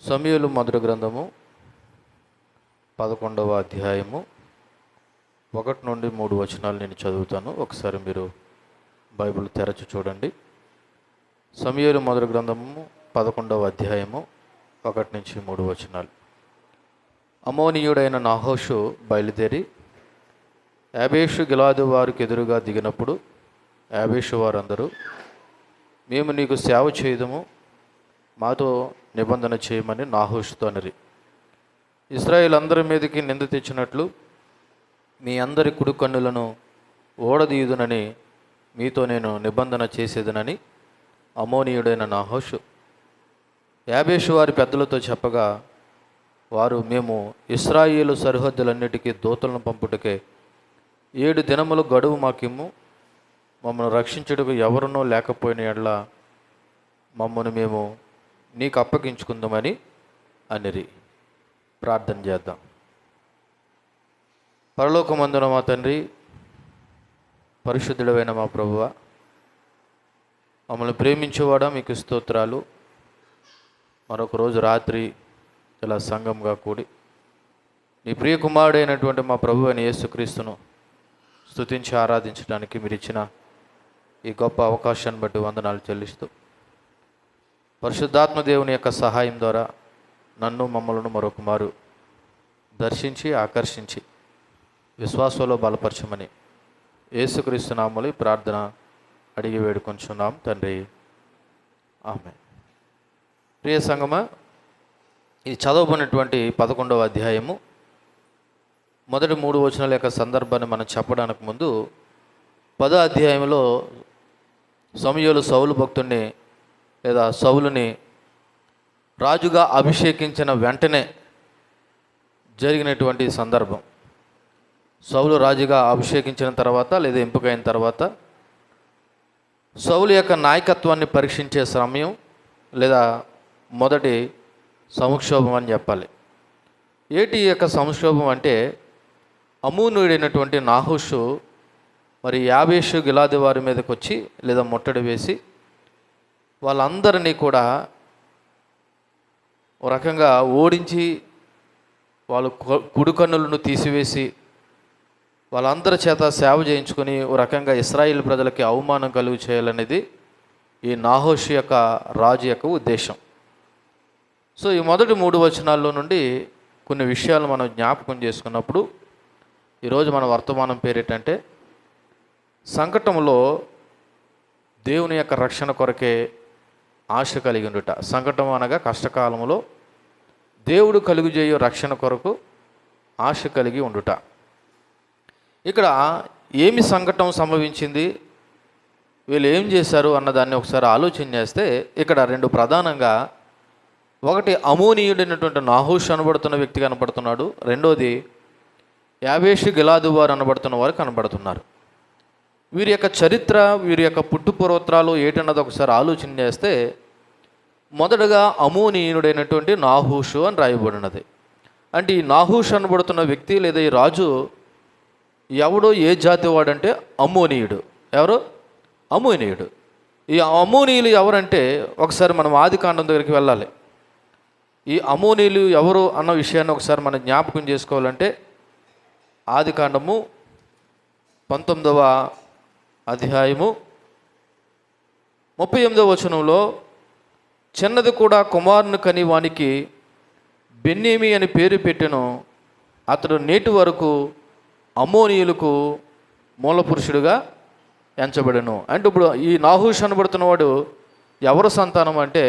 సమూయేలు మొదటి గ్రంథము 11వ అధ్యాయము 1 నుండి 3 వచనాలు నేను చదువుతాను. ఒకసారి మీరు బైబిల్ తెరచి చూడండి. సమూయేలు మొదటి గ్రంథము 11వ అధ్యాయము 1 నుంచి 3 వచనాలు. అమోనీయుడైన నాహోషు బయలుదేరి యాబేషు గిలాదు వారికి ఎదురుగా దిగినప్పుడు యాబేషు వారందరూ, మేము నీకు సేవ చేయదము, మాతో నిబంధన చేయమని నాహోషుతో అనిరి. ఇశ్రాయేలు అందరి మీదకి నింద తెచ్చినట్లు మీ అందరి కుడి కన్నులను ఓడదీయుదునని మీతో నేను నిబంధన చేసేదనని అమోనీయుడైన నాహోషు యాబేషు వారి పెద్దలతో చెప్పగా, వారు, మేము ఇశ్రాయేలు సరిహద్దులన్నిటికీ దూతలను పంపుటకే 7 దినములు గడువు మాకిమ్ము, మమ్మను రక్షించుటకు ఎవరునూ లేకపోయిన ఎడల మమ్మను మేము నీకు అప్పగించుకుందామని అనిరి. ప్రార్థన చేద్దాం. పరలోకమందున మా తండ్రి, పరిశుద్ధుడైన మా ప్రభువా, మమ్మల్ని ప్రేమించేవాడా మీకు స్తోత్రాలు. మరొక రోజు రాత్రి ఇలా సంఘంగా కూడి నీ ప్రియ కుమారుడైనటువంటి మా ప్రభు అయిన యేసుక్రీస్తును స్తుతించి ఆరాధించడానికి మీరు ఇచ్చిన ఈ గొప్ప అవకాశాన్ని బట్టి వందనాలు చెల్లిస్తూ, పరిశుద్ధాత్మ దేవుని యొక్క సహాయం ద్వారా నన్ను మమ్మలను మరొక మారు దర్శించి ఆకర్షించి విశ్వాసంలో బలపరచమని యేసుక్రీస్తు నామములో ప్రార్థన అడిగి వేడుకొంచున్నాం తండ్రి, ఆమేన్. ప్రియ సంగమా, ఇది చదవబడినటువంటి 11వ అధ్యాయము మొదటి 3 వచనాల యొక్క సందర్భాన్ని మనం చెప్పడానికి ముందు 10వ అధ్యాయంలో సమూయేలు సౌలు భక్తుడిని లేదా సౌలుని రాజుగా అభిషేకించిన వెంటనే జరిగినటువంటి సందర్భం. సౌలు రాజుగా అభిషేకించిన తర్వాత లేదా ఎంపికైన తర్వాత సౌలు యొక్క నాయకత్వాన్ని పరీక్షించే సమయం లేదా మొదటి సంక్షోభం అని చెప్పాలి. ఏటి యొక్క సంక్షోభం అంటే, అమోనీయుడైనటువంటి నాహోషు మరి యాబేషు గిలాదు వారి మీదకి వచ్చి లేదా ముట్టడి వేసి వాళ్ళందరినీ కూడా ఒక రకంగా ఓడించి వాళ్ళు కుడి కన్నులను తీసివేసి వాళ్ళందరి చేత సేవ చేయించుకొని ఒక రకంగా ఇశ్రాయేలు ప్రజలకి అవమానం కలుగు చేయాలనేది ఈ నాహోషు యొక్క రాజు యొక్క ఉద్దేశం. సో ఈ మొదటి 3 వచనాల్లో నుండి కొన్ని విషయాలు మనం జ్ఞాపకం చేసుకున్నప్పుడు ఈరోజు మన వర్తమానం పేరేటంటే, సంకటంలో దేవుని యొక్క రక్షణ కొరకే ఆశ కలిగి ఉండుట. సంకటం అనగా కష్టకాలంలో దేవుడు కలుగుజేయు రక్షణ కొరకు ఆశ కలిగి ఉండుట. ఇక్కడ ఏమి సంకటం సంభవించింది, వీళ్ళు ఏం చేశారు అన్నదాన్ని ఒకసారి ఆలోచన చేస్తే ఇక్కడ 2 ప్రధానంగా, ఒకటి అమోనీయుడైనటువంటి నాహోషు అనబడుతున్న వ్యక్తి కనబడుతున్నాడు, రెండోది యాబేషు గిలాదు వారు అనబడుతున్న వారు కనబడుతున్నారు. వీరి యొక్క చరిత్ర, వీరి యొక్క పుట్టుపూర్వత్రాలు ఏటన్నది ఒకసారి ఆలోచన చేస్తే, మొదటగా అమోనీయుడైనటువంటి నాహోషు అని రాయబడినది. అంటే ఈ నాహోషు అనబడుతున్న వ్యక్తి లేదా ఈ రాజు ఎవడో, ఏ జాతి వాడంటే అమోనీయుడు. ఎవరు? అమోనీయుడు. ఈ అమోనీయులు ఎవరంటే ఒకసారి మనం ఆదికాండం దగ్గరికి వెళ్ళాలి. ఈ అమోనీయులు ఎవరు అన్న విషయాన్ని ఒకసారి మనం జ్ఞాపకం చేసుకోవాలంటే, ఆదికాండము 19వ అధ్యాయము 38వ వచనంలో, చిన్నది కూడా కుమారుని కని వానికి బెన్యామీను అని పేరు పెట్టెను, అతడు నేటి వరకు అమోనీయులకు మూలపురుషుడుగా ఎంచబడెను. అంటే ఇప్పుడు ఈ నాహోషు అనబడుతున్నవాడు ఎవరు సంతానం అంటే,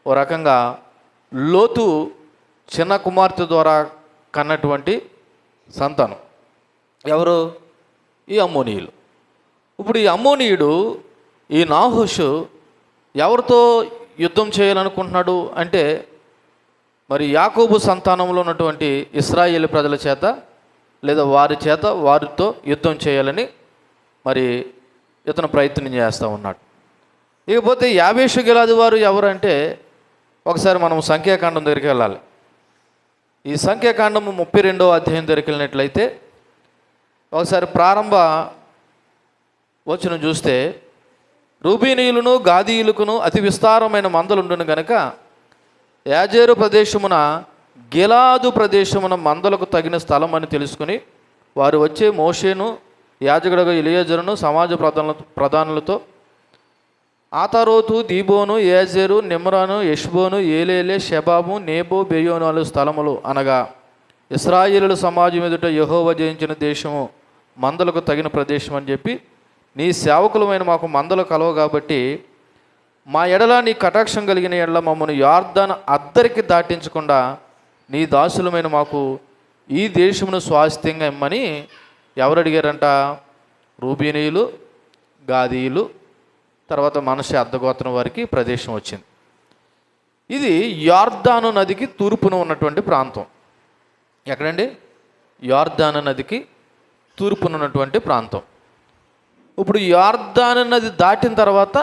ఓ రకంగా లోతు చిన్న కుమార్తె ద్వారా కన్నటువంటి సంతానం. ఎవరు? ఈ అమోనీయులు. ఇప్పుడు ఈ అమోనీయుడు, ఈ నాహోషు ఎవరితో యుద్ధం చేయాలనుకుంటున్నాడు అంటే, మరి యాకోబు సంతానంలో ఉన్నటువంటి ఇశ్రాయేలు ప్రజల చేత లేదా వారితో యుద్ధం చేయాలని మరి ఇతను ప్రయత్నం చేస్తూ ఉన్నాడు. ఇకపోతే యాబేషు గిలాదు వారు ఎవరంటే, ఒకసారి మనం సంఖ్యాకాండం దగ్గరికి వెళ్ళాలి. ఈ సంఖ్యాకాండము 32వ అధ్యాయం దగ్గరికి వెళ్ళినట్లయితే ఒకసారి ప్రారంభ వచనం చూస్తే, రూబీనీయులను గాదీయులకును అతి విస్తారమైన మందలుండును గనుక యాజేరు ప్రదేశమున గిలాదు ప్రదేశమున మందలకు తగిన స్థలం అని తెలుసుకుని వారు వచ్చే మోషేను యాజకుడుగా ఎలియాజరును సమాజ ప్రధానులతో ఆతారోతు, దీబోను, ఏజెరు, నిమ్రాను, యెష్బోను, ఏలేలే, షెబాబు, నేబో, బెయోను అను స్థలములు అనగా ఇశ్రాయేలుల సమాజం ఎదుట యెహోవా జయించిన దేశము మందలకు తగిన ప్రదేశం అని చెప్పి, నీ సేవకులమైన మాకు మందలు కలవు కాబట్టి మా ఎడల నీ కటాక్షం కలిగిన ఎడల మమ్మను యొర్దాను అద్దరికి దాటించకుండా నీ దాసులమైన మాకు ఈ దేశమును స్వాస్థ్యంగా ఇమ్మని ఎవరు అడిగారంట? రూబీనీయులు, గాదీయులు, తర్వాత మనషే అర్ధగోత్రం వారికి ప్రదేశం వచ్చింది. ఇది యొర్దాను నదికి తూర్పున ఉన్నటువంటి ప్రాంతం. ఎక్కడండి? యొర్దాను నదికి తూర్పున ఉన్నటువంటి ప్రాంతం. ఇప్పుడు యొర్దాను నది దాటిన తర్వాత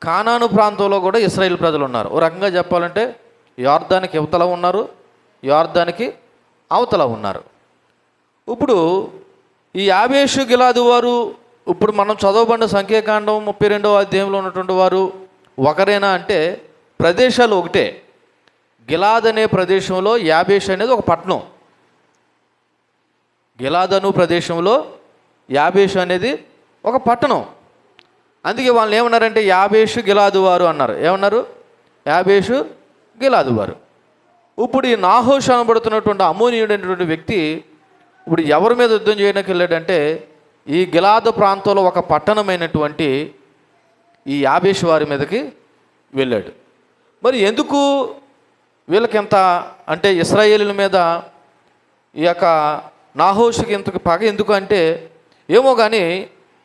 కానాను ప్రాంతంలో కూడా ఇశ్రాయేల్ ప్రజలు ఉన్నారు. ఓ రకంగా చెప్పాలంటే యొర్దానికి ఇవతల ఉన్నారు, యొర్దానికి అవతల ఉన్నారు. ఇప్పుడు ఈ యాబేషు గిలాదు వారు ఇప్పుడు మనం చదవబడిన సంఖ్యాకాండం 32వ అధ్యాయంలో ఉన్నటువంటి వారు ఒకరేనా అంటే ప్రదేశాలు ఒకటే. గిలాద్ అనే ప్రదేశంలో యాబేషు అనేది ఒక పట్టణం. గిలాద్ అను ప్రదేశంలో యాబేషు అనేది ఒక పట్టణం. అందుకే వాళ్ళు ఏమన్నారంటే యాబేషు గిలాదు వారు అన్నారు. ఏమన్నారు? యాబేషు గిలాదు వారు. ఇప్పుడు ఈ నాహోషు అనబడుతున్నటువంటి అమ్మోనీయుడైనటువంటి వ్యక్తి ఇప్పుడు ఎవరి మీద యుద్ధం చేయడానికి వెళ్ళాడంటే ఈ గిలాదు ప్రాంతంలో ఒక పట్టణమైనటువంటి ఈ యాబేషు వారి మీదకి వెళ్ళాడు. మరి ఎందుకు వీళ్ళకింత అంటే ఇశ్రాయేలుల మీద ఈ యొక్క నాహోషుకి ఇంతకు పగ ఎందుకు అంటే ఏమో కానీ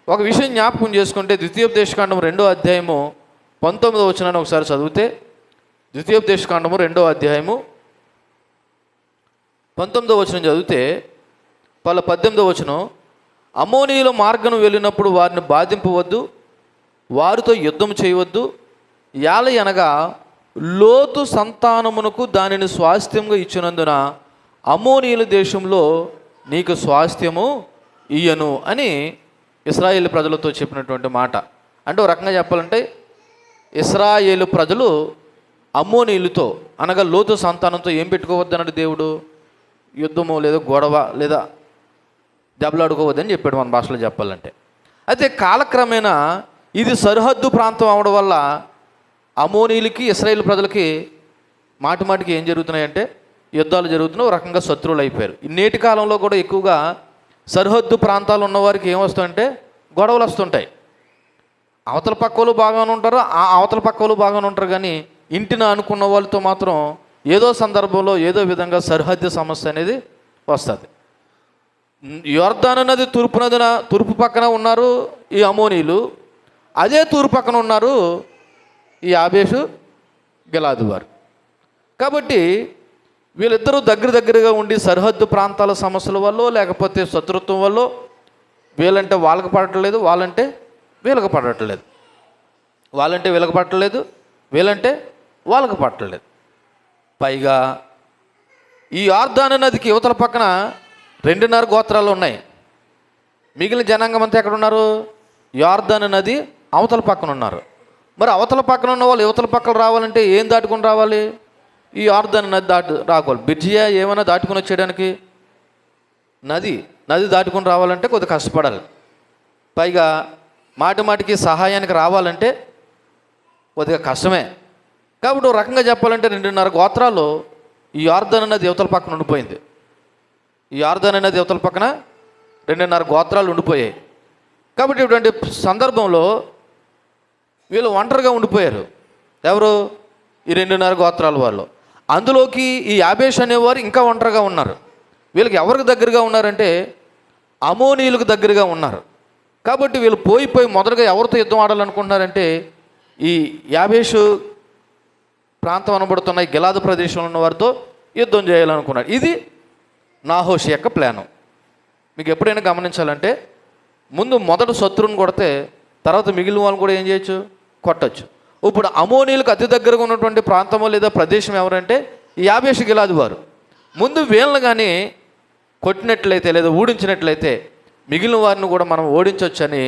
ఒక విషయం జ్ఞాపకం చేసుకుంటే ద్వితీయోపదేశకాండం 2వ అధ్యాయము 19వ వచనాన్ని ఒకసారి చదివితే, ద్వితీయోపదేశకాండము 2వ అధ్యాయము 19వ వచనం చదివితే 18వ వచనం, అమ్మోనీయుల మార్గం వెళ్ళినప్పుడు వారిని బాధింపవద్దు, వారితో యుద్ధం చేయవద్దు, యాల అనగా లోతు సంతానమునకు దానిని స్వాస్థ్యంగా ఇచ్చినందున అమ్మోనీయుల దేశంలో నీకు స్వాస్థ్యము ఇయ్యను అని ఇశ్రాయేలు ప్రజలతో చెప్పినటువంటి మాట. అంటే ఒక రకంగా చెప్పాలంటే ఇశ్రాయేలు ప్రజలు అమ్మోనీయులతో అనగా లోతు సంతానంతో ఏం పెట్టుకోవద్దన్నాడు దేవుడు? యుద్ధము లేదా గొడవ లేదా దెబ్బలాడుకోవద్దని చెప్పాడు మన భాషలో చెప్పాలంటే. అయితే కాలక్రమేణా ఇది సరిహద్దు ప్రాంతం అవడం వల్ల అమ్మోనీయులకి ఇశ్రాయేలు ప్రజలకి మాటిమాటికి ఏం జరుగుతున్నాయంటే యుద్ధాలు జరుగుతున్నాయి. ఒక రకంగా శత్రువులు అయిపోయారు. నేటి కాలంలో కూడా ఎక్కువగా సరిహద్దు ప్రాంతాలు ఉన్నవారికి ఏమొస్తాయంటే గొడవలు వస్తుంటాయి. అవతల పక్కలు బాగానే ఉంటారు, ఆ అవతల పక్కలు బాగానే ఉంటారు, కానీ ఇంటిని అనుకున్న వాళ్ళతో మాత్రం ఏదో సందర్భంలో ఏదో విధంగా సరిహద్దు సమస్య అనేది వస్తుంది. యొర్దాను నది తూర్పు పక్కన ఉన్నారు ఈ అమ్మోనీయులు, అదే తూర్పు పక్కన ఉన్నారు ఈ యాబేషు గిలాదు వారు. కాబట్టి వీళ్ళిద్దరూ దగ్గరగా ఉండి సరిహద్దు ప్రాంతాల సమస్యల వల్ల లేకపోతే శత్రుత్వం వల్ల వీళ్ళంటే వాళ్ళకి పడట్లేదు, వాళ్ళంటే వీళ్ళకి పడట్లేదు, వాళ్ళంటే వీళ్ళకి పట్టలేదు, వీళ్ళంటే వాళ్ళకి పట్టలేదు. పైగా ఈ యొర్దాను నదికి యువతల పక్కన 2.5 గోత్రాలు ఉన్నాయి. మిగిలిన జనాంగం అంతా ఎక్కడ ఉన్నారు? యొర్దాను నది అవతల పక్కన ఉన్నారు. మరి అవతల పక్కన ఉన్న వాళ్ళు యువతల పక్కన రావాలంటే ఏం దాటుకుని రావాలి? ఈ యొర్దాను నది రావాలి. బిర్జియా ఏమైనా దాటుకుని వచ్చేయడానికి నది దాటుకుని రావాలంటే కొద్దిగా కష్టపడాలి. పైగా మాటికి సహాయానికి రావాలంటే కొద్దిగా కష్టమే. కాబట్టి ఒక రకంగా చెప్పాలంటే 2.5 గోత్రాలు ఈ యొర్దాను నది యువతల పక్కన ఉండిపోయింది. ఈ యొర్దాను నది యువతల పక్కన 2.5 గోత్రాలు ఉండిపోయాయి. కాబట్టి ఇటువంటి సందర్భంలో వీళ్ళు ఒంటరిగా ఉండిపోయారు. ఎవరు? ఈ 2.5 గోత్రాల వాళ్ళు. అందులోకి ఈ యాబేష్ అనేవారు ఇంకా ఒంటరిగా ఉన్నారు. వీళ్ళకి ఎవరికి దగ్గరగా ఉన్నారంటే అమోనీయులకు దగ్గరగా ఉన్నారు. కాబట్టి వీళ్ళు పోయి మొదటగా ఎవరితో యుద్ధం ఆడాలనుకుంటున్నారంటే ఈ యాబేషు ప్రాంతం అనబడుతున్న ఈ గిలాదు ప్రదేశంలో ఉన్న వారితో యుద్ధం చేయాలనుకున్నారు. ఇది నాహోషు యొక్క ప్లాను. మీకు ఎప్పుడైనా గమనించాలంటే ముందు మొదట శత్రువుని కొడితే తర్వాత మిగిలిన వాళ్ళని కూడా ఏం చేయొచ్చు? కొట్టచ్చు. ఇప్పుడు అమోనీయులకు అతి దగ్గరగా ఉన్నటువంటి ప్రాంతము లేదా ప్రదేశం ఎవరంటే ఈ యాబేషు గిలాదు వారు. ముందు వీళ్ళని కానీ కొట్టినట్లయితే లేదా ఓడించినట్లయితే మిగిలిన వారిని కూడా మనం ఓడించవచ్చని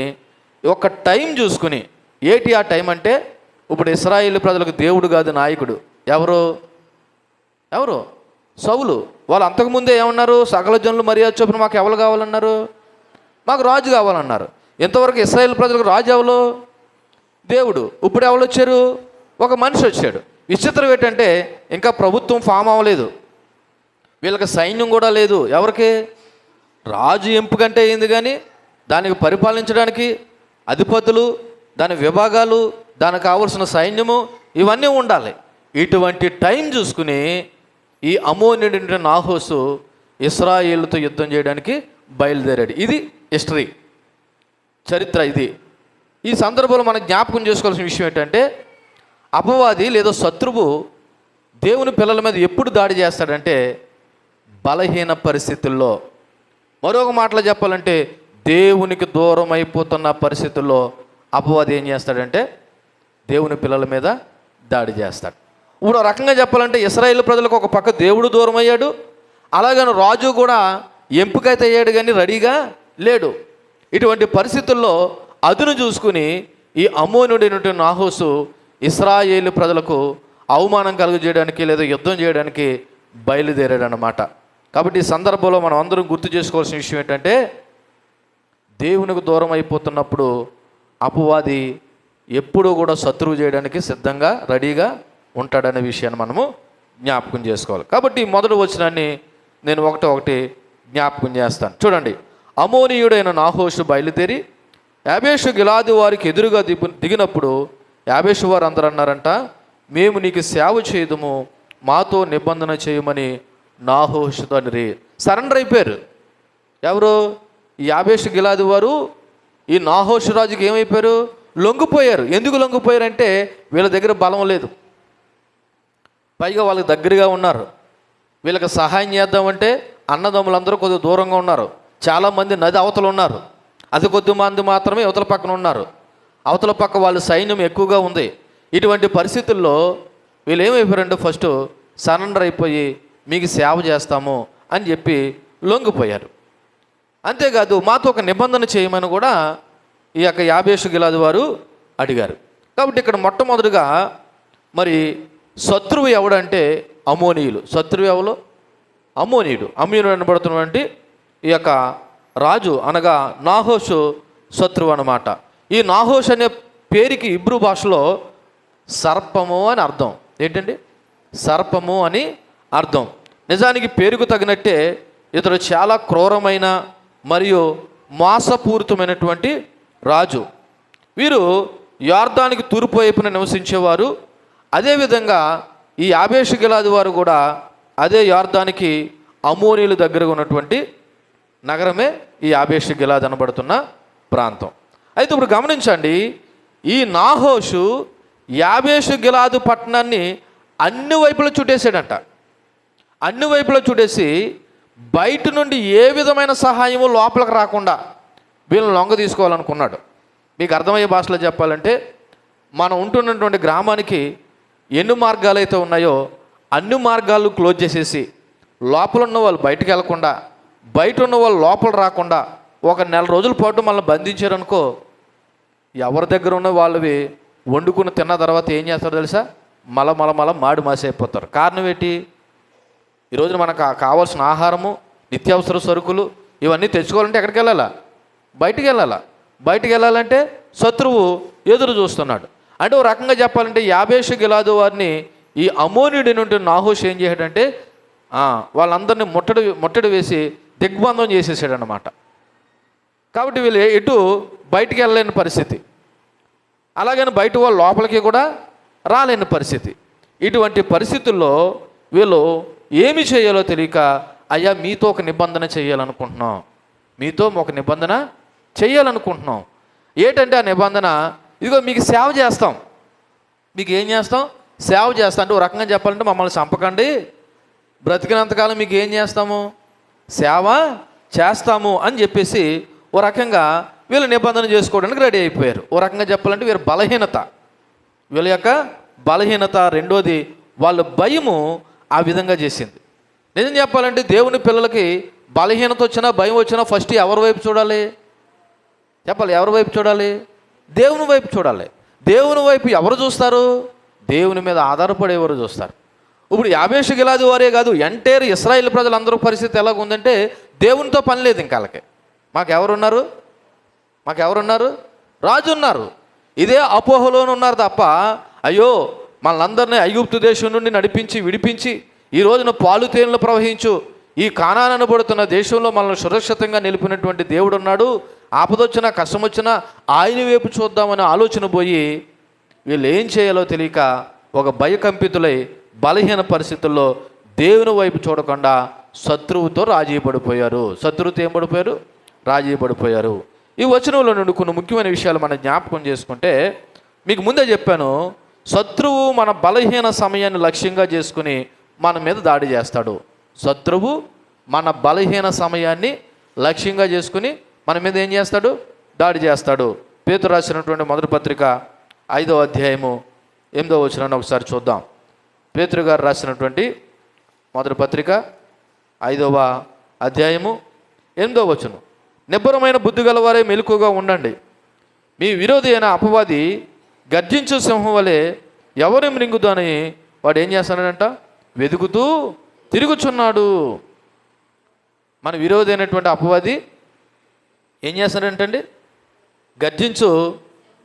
ఒక టైం చూసుకుని, ఏటి ఆ టైం అంటే ఇప్పుడు ఇశ్రాయేలు ప్రజలకు దేవుడు కాదు నాయకుడు ఎవరు? ఎవరు? సౌలు. వాళ్ళు అంతకుముందే ఏమన్నారు? సకల జనులు మర్యాద చొప్పున మాకు ఎవరు కావాలన్నారు? మాకు రాజు కావాలన్నారు. ఇంతవరకు ఇశ్రాయేల్ ప్రజలకు రాజు ఎవరు? దేవుడు. ఇప్పుడు ఎవరు వచ్చారు? ఒక మనిషి వచ్చాడు. విచిత్రం ఏంటంటే ఇంకా ప్రభుత్వం ఫామ్ అవ్వలేదు, వీళ్ళకి సైన్యం కూడా లేదు. ఎవరికి? రాజు ఎంపికంటే అయింది, కానీ దానికి పరిపాలించడానికి అధిపతులు, దాని విభాగాలు, దానికి కావలసిన సైన్యము ఇవన్నీ ఉండాలి. ఇటువంటి టైం చూసుకుని ఈ అమ్మోనీయుడైన నాహోసు ఇశ్రాయేలుతో యుద్ధం చేయడానికి బయలుదేరాడు. ఇది హిస్టరీ, చరిత్ర. ఇది ఈ సందర్భంలో మనం జ్ఞాపకం చేసుకోవాల్సిన విషయం ఏంటంటే, అపవాది లేదా శత్రువు దేవుని పిల్లల మీద ఎప్పుడు దాడి చేస్తాడంటే బలహీన పరిస్థితుల్లో. మరొక మాటలో చెప్పాలంటే దేవునికి దూరం అయిపోతున్న పరిస్థితుల్లో అపవాది ఏం చేస్తాడంటే దేవుని పిల్లల మీద దాడి చేస్తాడు. ఇప్పుడు రకంగా చెప్పాలంటే ఇశ్రాయేలు ప్రజలకు ఒక పక్క దేవుడు దూరం అయ్యాడు, అలాగని రాజు కూడా ఎంపికైతే అయ్యాడు కానీ రెడీగా లేడు. ఇటువంటి పరిస్థితుల్లో అదును చూసుకుని ఈ అమ్మోనుడైనటువంటి నాహోసు ఇశ్రాయేలు ప్రజలకు అవమానం కలుగజేయడానికి లేదా యుద్ధం చేయడానికి బయలుదేరాడు అన్నమాట. కాబట్టి ఈ సందర్భంలో మనం అందరం గుర్తు చేసుకోవాల్సిన విషయం ఏంటంటే, దేవునికి దూరం అయిపోతున్నప్పుడు అపవాది ఎప్పుడూ కూడా శత్రువు చేయడానికి సిద్ధంగా రెడీగా ఉంటాడనే విషయాన్ని మనము జ్ఞాపకం చేసుకోవాలి. కాబట్టి మొదటి వచనాన్ని నేను ఒకటి జ్ఞాపకం చేస్తాను. చూడండి, అమోనీయుడైన నాహోషు బయలుదేరి యాబేషు గిలాదు వారికి ఎదురుగా దిగినప్పుడు యాబేషు వారు అందరూ అన్నారంట, మేము నీకు సేవ చేయదుము, మాతో నిబంధన చేయమని నాహోషుతో అనిరి. సరెండర్ అయిపోయారు. ఎవరు? ఈ యాబేషు గిలాదు వారు ఈ నాహోషు రాజుకి ఏమైపోయారు? లొంగిపోయారు. ఎందుకు లొంగిపోయారంటే వీళ్ళ దగ్గర బలం లేదు, పైగా వాళ్ళకి దగ్గరగా ఉన్నారు. వీళ్ళకి సహాయం చేద్దామంటే అన్నదమ్ములందరూ కొద్దిగా దూరంగా ఉన్నారు. చాలామంది నది అవతల ఉన్నారు, అది కొద్ది మంది మాత్రమే అవతల పక్కన ఉన్నారు. అవతల పక్క వాళ్ళ సైన్యం ఎక్కువగా ఉంది. ఇటువంటి పరిస్థితుల్లో వీళ్ళు ఏమైపోయారంటే ఫస్ట్ సరెండర్ అయిపోయి మీకు సేవ చేస్తాము అని చెప్పి లొంగిపోయారు. అంతేకాదు మాతో ఒక నిబంధన చేయమని కూడా ఈ యొక్క యాబేషు గిలాదు వారు అడిగారు. కాబట్టి ఇక్కడ మొట్టమొదటిగా మరి శత్రువు ఎవడంటే అమోనీయులు. శత్రువు ఎవరు? అమోనీయుడు. అమ్మీయుడు అనబడుతున్నటువంటి ఈ యొక్క రాజు అనగా నాహోషు శత్రువు అన్నమాట. ఈ నాహోష్ అనే పేరుకి ఇబ్రూ భాషలో సర్పము అని అర్థం. ఏంటండి? సర్పము అని అర్థం. నిజానికి పేరుకు తగినట్టే ఇతడు చాలా క్రూరమైన మరియు మోసపూరితమైనటువంటి రాజు. వీరు యొర్దానికి తూర్పు వైపున నివసించేవారు. అదేవిధంగా ఈ యాబేషు గిలాదు వారు కూడా అదే యొర్దానికి అమోనీయుల దగ్గరగా ఉన్నటువంటి నగరమే ఈ యాబేషు గిలాదు అనబడుతున్న ప్రాంతం. అయితే ఇప్పుడు గమనించండి, ఈ నాహోషు యాబేషు గిలాదు పట్టణాన్ని అన్ని వైపులా చుట్టేసాడంట. అన్ని వైపులా చుట్టేసి బయట నుండి ఏ విధమైన సహాయము లోపలికి రాకుండా వీళ్ళని లొంగ తీసుకోవాలనుకున్నాడు. మీకు అర్థమయ్యే భాషలో చెప్పాలంటే, మనం ఉంటున్నటువంటి గ్రామానికి ఎన్ని మార్గాలు అయితే ఉన్నాయో అన్ని మార్గాలు క్లోజ్ చేసేసి లోపల ఉన్న వాళ్ళు బయటకు వెళ్లకుండా, బయట ఉన్న వాళ్ళు లోపల రాకుండా ఒక నెల రోజుల పాటు మనల్ని బంధించారనుకో, ఎవరి దగ్గర ఉన్న వాళ్ళవి వండుకుని తిన్న తర్వాత ఏం చేస్తారో తెలుసా? మల మాడి మాసైపోతారు. కారణం ఏంటి? ఈరోజు మనకు కావాల్సిన ఆహారము, నిత్యావసర సరుకులు ఇవన్నీ తెచ్చుకోవాలంటే ఎక్కడికి వెళ్ళాలా? బయటికి వెళ్ళాలా. బయటికి వెళ్ళాలంటే శత్రువు ఎదురు చూస్తున్నాడు. అంటే ఓ రకంగా చెప్పాలంటే యాబేషు గిలాదు వారిని ఈ అమోనీయుడి నుండి నాహోష్ ఏం చేశాడంటే వాళ్ళందరినీ ముట్టడి వేసి దిగ్బంధం చేసేసాడు అన్నమాట. కాబట్టి వీళ్ళు ఎటు బయటికి వెళ్ళలేని పరిస్థితి, అలాగని బయట వాళ్ళు లోపలికి కూడా రాలేని పరిస్థితి. ఇటువంటి పరిస్థితుల్లో వీళ్ళు ఏమి చేయాలో తెలియక, అయ్యా మీతో ఒక నిబంధన చేయాలనుకుంటున్నాం, మీతో ఒక నిబంధన చేయాలనుకుంటున్నాం. ఏంటంటే ఆ నిబంధన, ఇదిగో మీకు సేవ చేస్తాం. మీకు ఏం చేస్తాం? సేవ చేస్తాం. అంటే ఓ రకంగా చెప్పాలంటే మమ్మల్ని చంపకండి, బ్రతికినంతకాలం మీకు ఏం చేస్తాము? సేవ చేస్తాము అని చెప్పేసి ఓ రకంగా వీళ్ళు నిబంధన చేసుకోవడానికి రెడీ అయిపోయారు. ఓ రకంగా చెప్పాలంటే వీళ్ళ బలహీనత, వీళ్ళ యొక్క బలహీనత, రెండోది వాళ్ళ భయము ఆ విధంగా చేసింది. నిజం చెప్పాలంటే దేవుని పిల్లలకి బలహీనత వచ్చినా భయం వచ్చినా ఫస్ట్ ఎవరి వైపు చూడాలి? చెప్పాలి, ఎవరి వైపు చూడాలి? దేవుని వైపు చూడాలి. దేవుని వైపు ఎవరు చూస్తారు? దేవుని మీద ఆధారపడేవారు చూస్తారు. ఇప్పుడు యాబేషు గిలాది వారే కాదు, ఎంటైర్ ఇశ్రాయేల్ ప్రజలందరూ పరిస్థితి ఎలాగ ఉందంటే దేవునితో పని లేదు ఇంకా వాళ్ళకి. మాకెవరున్నారు? రాజు ఉన్నారు. ఇదే అపోహలోనే ఉన్నారు తప్ప, అయ్యో మనలందరినీ ఐగుప్తు దేశం నుండి నడిపించి విడిపించి ఈ రోజున పాలు తేనెలు ప్రవహించు ఈ కానాను అనబడుతున్న దేశంలో మనల్ని సురక్షితంగా నిలిపినటువంటి దేవుడు ఉన్నాడు, ఆపదొచ్చినా కష్టం వచ్చినా ఆయన వైపు చూద్దామనే ఆలోచన పోయి వీళ్ళు ఏం చేయాలో తెలియక ఒక భయకంపితులై బలహీన పరిస్థితుల్లో దేవుని వైపు చూడకుండా శత్రువుతో రాజీ పడిపోయారు. శత్రువుతో ఏం పడిపోయారు? రాజీ పడిపోయారు. ఈ వచనంలో నుండి కొన్ని ముఖ్యమైన విషయాలు మనం జ్ఞాపకం చేసుకుంటే, మీకు ముందే చెప్పాను, శత్రువు మన బలహీన సమయాన్ని లక్ష్యంగా చేసుకుని మన మీద దాడి చేస్తాడు. శత్రువు మన బలహీన సమయాన్ని లక్ష్యంగా చేసుకుని మన మీద ఏం చేస్తాడు? దాడి చేస్తాడు. పేతురు రాసినటువంటి మొదటి పత్రిక 5వ అధ్యాయము 8వ వచనాన్ని ఒకసారి చూద్దాం. పేతురు గారు రాసినటువంటి మొదటి పత్రిక 5వ అధ్యాయము 8వ వచనం, నిబ్బరమైన బుద్ధి గలవారే మెలకుగా ఉండండి, మీ విరోధి అయిన అపవాది గర్జించు సింహం వలె ఎవరి మృంగుదు అని వాడు ఏం చేస్తాడంట? వెతుకుతూ తిరుగుచున్నాడు. మన విరోధి అయినటువంటి అపవాది ఏం చేస్తాడంటండి? గర్జించు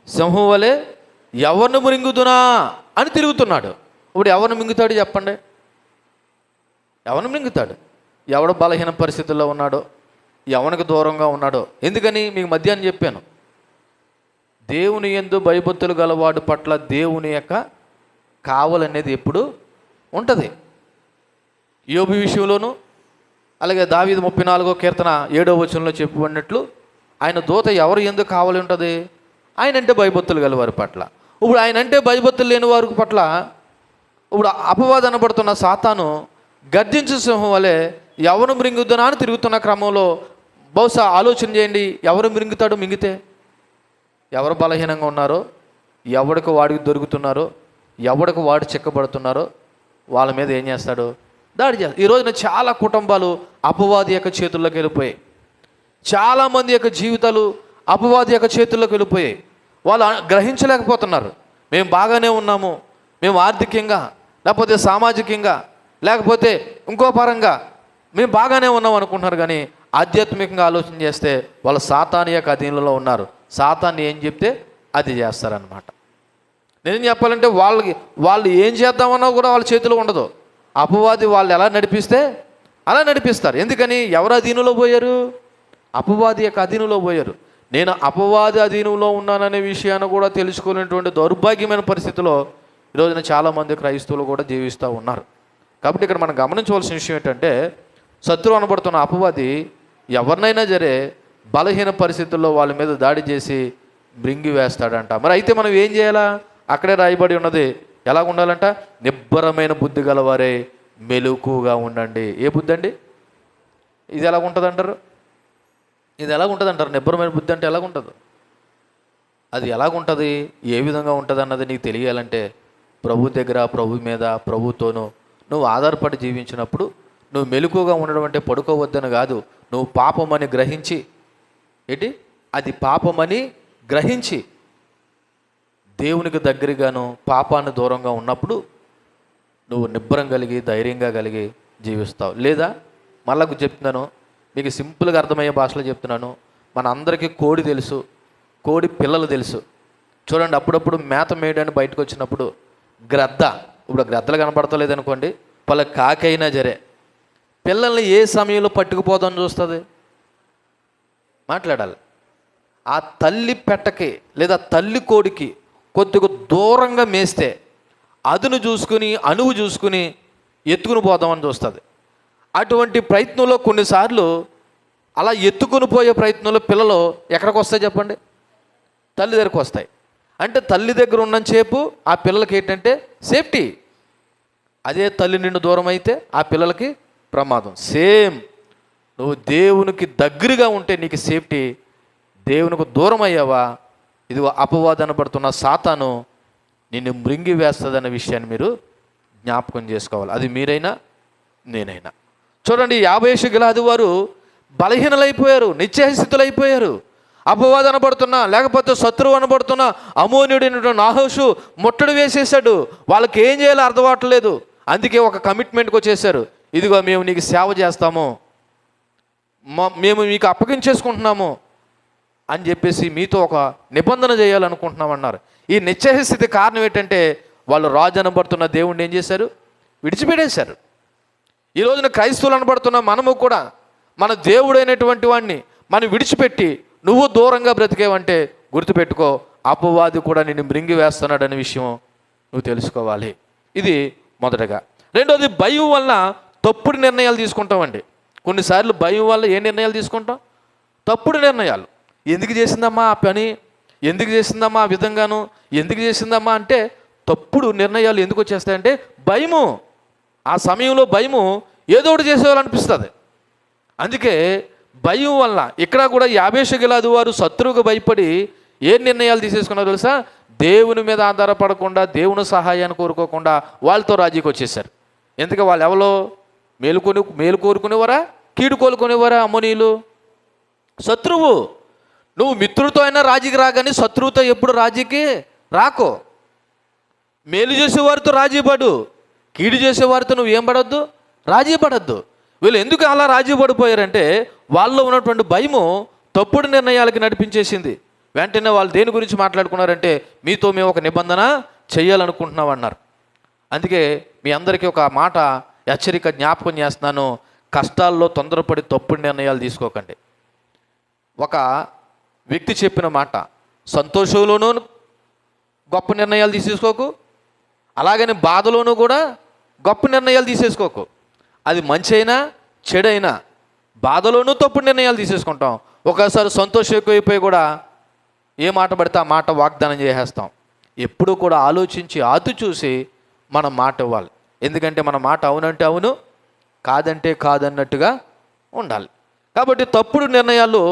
సింహం వలె ఎవరిని మృంగుదునా అని తిరుగుతున్నాడు. ఇప్పుడు ఎవరిని మింగుతాడు చెప్పండి? ఎవరిని మింగుతాడు? ఎవడు బలహీన పరిస్థితుల్లో ఉన్నాడో, ఎవరికి దూరంగా ఉన్నాడో. ఎందుకని మీకు మధ్యాహ్నం చెప్పాను, దేవుని యందు భయభక్తులు గలవాడు పట్ల దేవుని యొక్క కావలనేది ఎప్పుడు ఉంటుంది. యోబు విషయంలోనూ అలాగే దావీదు 34వ కీర్తన 7వ వచనంలో చెప్పబడినట్లు ఆయన దూత ఎవరు ఎందుకు కావాలి ఉంటుంది? ఆయన అంటే భయభక్తులు గలవారి పట్ల. ఇప్పుడు ఆయన అంటే భయభక్తులు లేని వారి పట్ల ఇప్పుడు అపవాదం అనబడుతున్న సాతాను గర్జించు సింహం వలె ఎవరు మృంగుద్దునా అని తిరుగుతున్న క్రమంలో బహుశా ఆలోచన చేయండి, ఎవరు మృంగుతాడు? మింగితే ఎవరు బలహీనంగా ఉన్నారో, ఎవడికి వాడికి దొరుకుతున్నారో, ఎవడికి వాడు చిక్కబడుతున్నారో వాళ్ళ మీద ఏం చేస్తాడు? దాడి చేస్తాడు. ఈ రోజున చాలా కుటుంబాలు అపవాది యొక్క చేతుల్లోకి వెళ్ళిపోయాయి. చాలామంది యొక్క జీవితాలు అపవాది యొక్క చేతుల్లోకి వెళ్ళిపోయాయి. వాళ్ళు గ్రహించలేకపోతున్నారు, మేము బాగానే ఉన్నాము, మేము ఆర్థికంగా లేకపోతే సామాజికంగా లేకపోతే ఇంకో పరంగా మేము బాగానే ఉన్నాం అనుకుంటున్నారు. కానీ ఆధ్యాత్మికంగా ఆలోచన చేస్తే వాళ్ళు సాతాను యొక్క అధీనంలో ఉన్నారు. సాతాన్ని ఏం చెప్తే అది చేస్తారనమాట. నేను చెప్పాలంటే వాళ్ళు ఏం చేద్దామన్నా కూడా వాళ్ళ చేతిలో ఉండదు. అపవాది వాళ్ళు ఎలా నడిపిస్తే అలా నడిపిస్తారు. ఎందుకని? ఎవరు అధీనంలో పోయారు? అపవాది యొక్క అధీనంలో పోయారు. నేను అపవాది అధీనంలో ఉన్నాననే విషయాన్ని కూడా తెలుసుకోలేనటువంటి దౌర్భాగ్యమైన పరిస్థితిలో ఈరోజున చాలామంది క్రైస్తవులు కూడా జీవిస్తూ ఉన్నారు. కాబట్టి ఇక్కడ మనం గమనించవలసిన విషయం ఏంటంటే, శత్రువు అనబడుతున్న అపవాది ఎవరినైనా సరే బలహీన పరిస్థితుల్లో వాళ్ళ మీద దాడి చేసి మృంగి వేస్తాడంట. మరి అయితే మనం ఏం చేయాలా? అక్కడే రాయబడి ఉన్నది, ఎలా ఉండాలంట? నిబ్బరమైన బుద్ధి గలవారే మెలకుగా ఉండండి. ఏ బుద్ధి అండి ఇది? ఎలాగ ఉంటుంది అంటారు? ఇది ఎలాగుంటుంది అంటారు? నిబ్బరమైన బుద్ధి అంటే ఎలాగుంటుంది? అది ఎలాగుంటుంది, ఏ విధంగా ఉంటుంది అన్నది నీకు తెలియాలంటే ప్రభు దగ్గర, ప్రభు మీద, ప్రభుతోనూ నువ్వు ఆధారపడి జీవించినప్పుడు నువ్వు మెలకుగా ఉండడం అంటే పడుకోవద్దని కాదు, నువ్వు పాపమని గ్రహించి, ఏంటి అది పాపమని గ్రహించి దేవునికి దగ్గరగాను పాపాన్ని దూరంగా ఉన్నప్పుడు నువ్వు నిబ్బరం కలిగి ధైర్యంగా కలిగి జీవిస్తావు. లేదా మళ్ళా చెప్తున్నాను, మీకు సింపుల్గా అర్థమయ్యే భాషలో చెప్తున్నాను. మన అందరికీ కోడి తెలుసు, కోడి పిల్లలు తెలుసు. చూడండి, అప్పుడప్పుడు మేత మేయడానికి బయటకు వచ్చినప్పుడు గ్రద్ద, ఇప్పుడు గ్రద్దలు కనపడతలేదనుకోండి, వాళ్ళ కాకైనా జరే పిల్లల్ని ఏ సమయంలో పట్టుకుపోదామని చూస్తుంది? మాట్లాడాలి. ఆ తల్లి పెట్టకి లేదా తల్లి కోడికి కొద్దిగా దూరంగా మేస్తే అదును చూసుకుని అణువు చూసుకుని ఎత్తుకుని పోదామని చూస్తుంది. అటువంటి ప్రయత్నంలో కొన్నిసార్లు అలా ఎత్తుకుని పోయే ప్రయత్నంలో పిల్లలు ఎక్కడికి వస్తాయి చెప్పండి? తల్లి దగ్గరికి వస్తాయి. అంటే తల్లి దగ్గర ఉన్నంతసేపు ఆ పిల్లలకి ఏంటంటే సేఫ్టీ. అదే తల్లి నిండు దూరం అయితే ఆ పిల్లలకి ప్రమాదం. సేమ్ నువ్వు దేవునికి దగ్గరగా ఉంటే నీకు సేఫ్టీ, దేవునికి దూరం అయ్యావా ఇది అపవాదన పడుతున్న సాతాను నిన్ను మృంగి వేస్తుందన్న విషయాన్ని మీరు జ్ఞాపకం చేసుకోవాలి. అది మీరైనా నేనైనా. చూడండి, యాబేషు గిలాది వారు బలహీనలైపోయారు, నిశ్చయస్థితులైపోయారు. అపవాదం అనబడుతున్నా లేకపోతే శత్రువు అనబడుతున్నా అమోనీయుడైనటువంటి నాహోషు ముట్టడి వేసేసాడు. వాళ్ళకి ఏం చేయాలో అర్థం అవ్వట్లేదు. అందుకే ఒక కమిట్మెంట్కి వచ్చేసారు. ఇదిగో మేము నీకు సేవ చేస్తాము, మేము మీకు అప్పగించేసుకుంటున్నాము అని చెప్పేసి మీతో ఒక నిబంధన చేయాలనుకుంటున్నామన్నారు. ఈ నిశ్చయ స్థితి కారణం ఏంటంటే వాళ్ళు రాజు అనబడుతున్న దేవుణ్ణి ఏం చేశారు? విడిచిపెట్టేశారు. ఈ రోజున క్రైస్తవులు అనబడుతున్న మనము కూడా మన దేవుడైనటువంటి వాడిని మనం విడిచిపెట్టి నువ్వు దూరంగా బ్రతికేవంటే గుర్తుపెట్టుకో, అపవాది కూడా నిన్ను మృంగి వేస్తున్నాడనే విషయం నువ్వు తెలుసుకోవాలి. ఇది మొదటగా. రెండోది, భయం వల్ల తప్పుడు నిర్ణయాలు తీసుకుంటామండి. కొన్నిసార్లు భయం వల్ల ఏ నిర్ణయాలు తీసుకుంటాం? తప్పుడు నిర్ణయాలు. ఎందుకు చేసిందమ్మా ఆ పని, ఎందుకు చేసిందమ్మా ఆ విధంగాను, ఎందుకు చేసిందమ్మా అంటే తప్పుడు నిర్ణయాలు ఎందుకు వచ్చేస్తాయంటే భయము. ఆ సమయంలో భయము ఏదో ఒకటి చేసేవాళ్ళనిపిస్తుంది. అందుకే భయం వల్ల ఇక్కడ కూడా యాబేషు గిలాదు వారు శత్రువుకు భయపడి ఏ నిర్ణయాలు తీసేసుకున్నారో తెలుసా? దేవుని మీద ఆధారపడకుండా, దేవుని సహాయాన్ని కోరుకోకుండా వాళ్ళతో రాజీకి వచ్చేసారు. ఎందుకు? వాళ్ళు ఎవరో మేలు కోరుకునేవారా, కీడు కోరుకునేవారా? అమ్మోనీయులు. శత్రువు. నువ్వు మిత్రుడితో అయినా రాజీకి రాగానే శత్రువుతో ఎప్పుడు రాజీకి రాకో. మేలు చేసేవారితో రాజీ పడు, కీడు చేసేవారితో నువ్వు ఏం పడొద్దు? రాజీ పడద్దు. వీళ్ళు ఎందుకు అలా రాజీ పడిపోయారంటే వాళ్ళలో ఉన్నటువంటి భయము తప్పుడు నిర్ణయాలకి నడిపించేసింది. వెంటనే వాళ్ళు దేని గురించి మాట్లాడుకున్నారంటే మీతో మేము ఒక నిబంధన చేయాలనుకుంటున్నాం అన్నారు. అందుకే మీ అందరికీ ఒక మాట హెచ్చరిక జ్ఞాపకం చేస్తున్నాను. కష్టాల్లో తొందరపడి తప్పుడు నిర్ణయాలు తీసుకోకండి. ఒక వ్యక్తి చెప్పిన మాట, సంతోషంలోనూ గొప్ప నిర్ణయాలు తీసేసుకోకు, అలాగని బాధలోనూ కూడా గొప్ప నిర్ణయాలు తీసేసుకోకు. అది మంచి అయినా చెడైనా బాధలోనూ తప్పుడు నిర్ణయాలు తీసేసుకుంటాం. ఒకసారి సంతోషం ఎక్కువైపోయి కూడా ఏ మాట పడితే ఆ మాట వాగ్దానం చేసేస్తాం. ఎప్పుడూ కూడా ఆలోచించి ఆతు చూసి మనం మాట ఇవ్వాలి. ఎందుకంటే మన మాట అవునంటే అవును, కాదంటే కాదన్నట్టుగా ఉండాలి. కాబట్టి తప్పుడు నిర్ణయాలు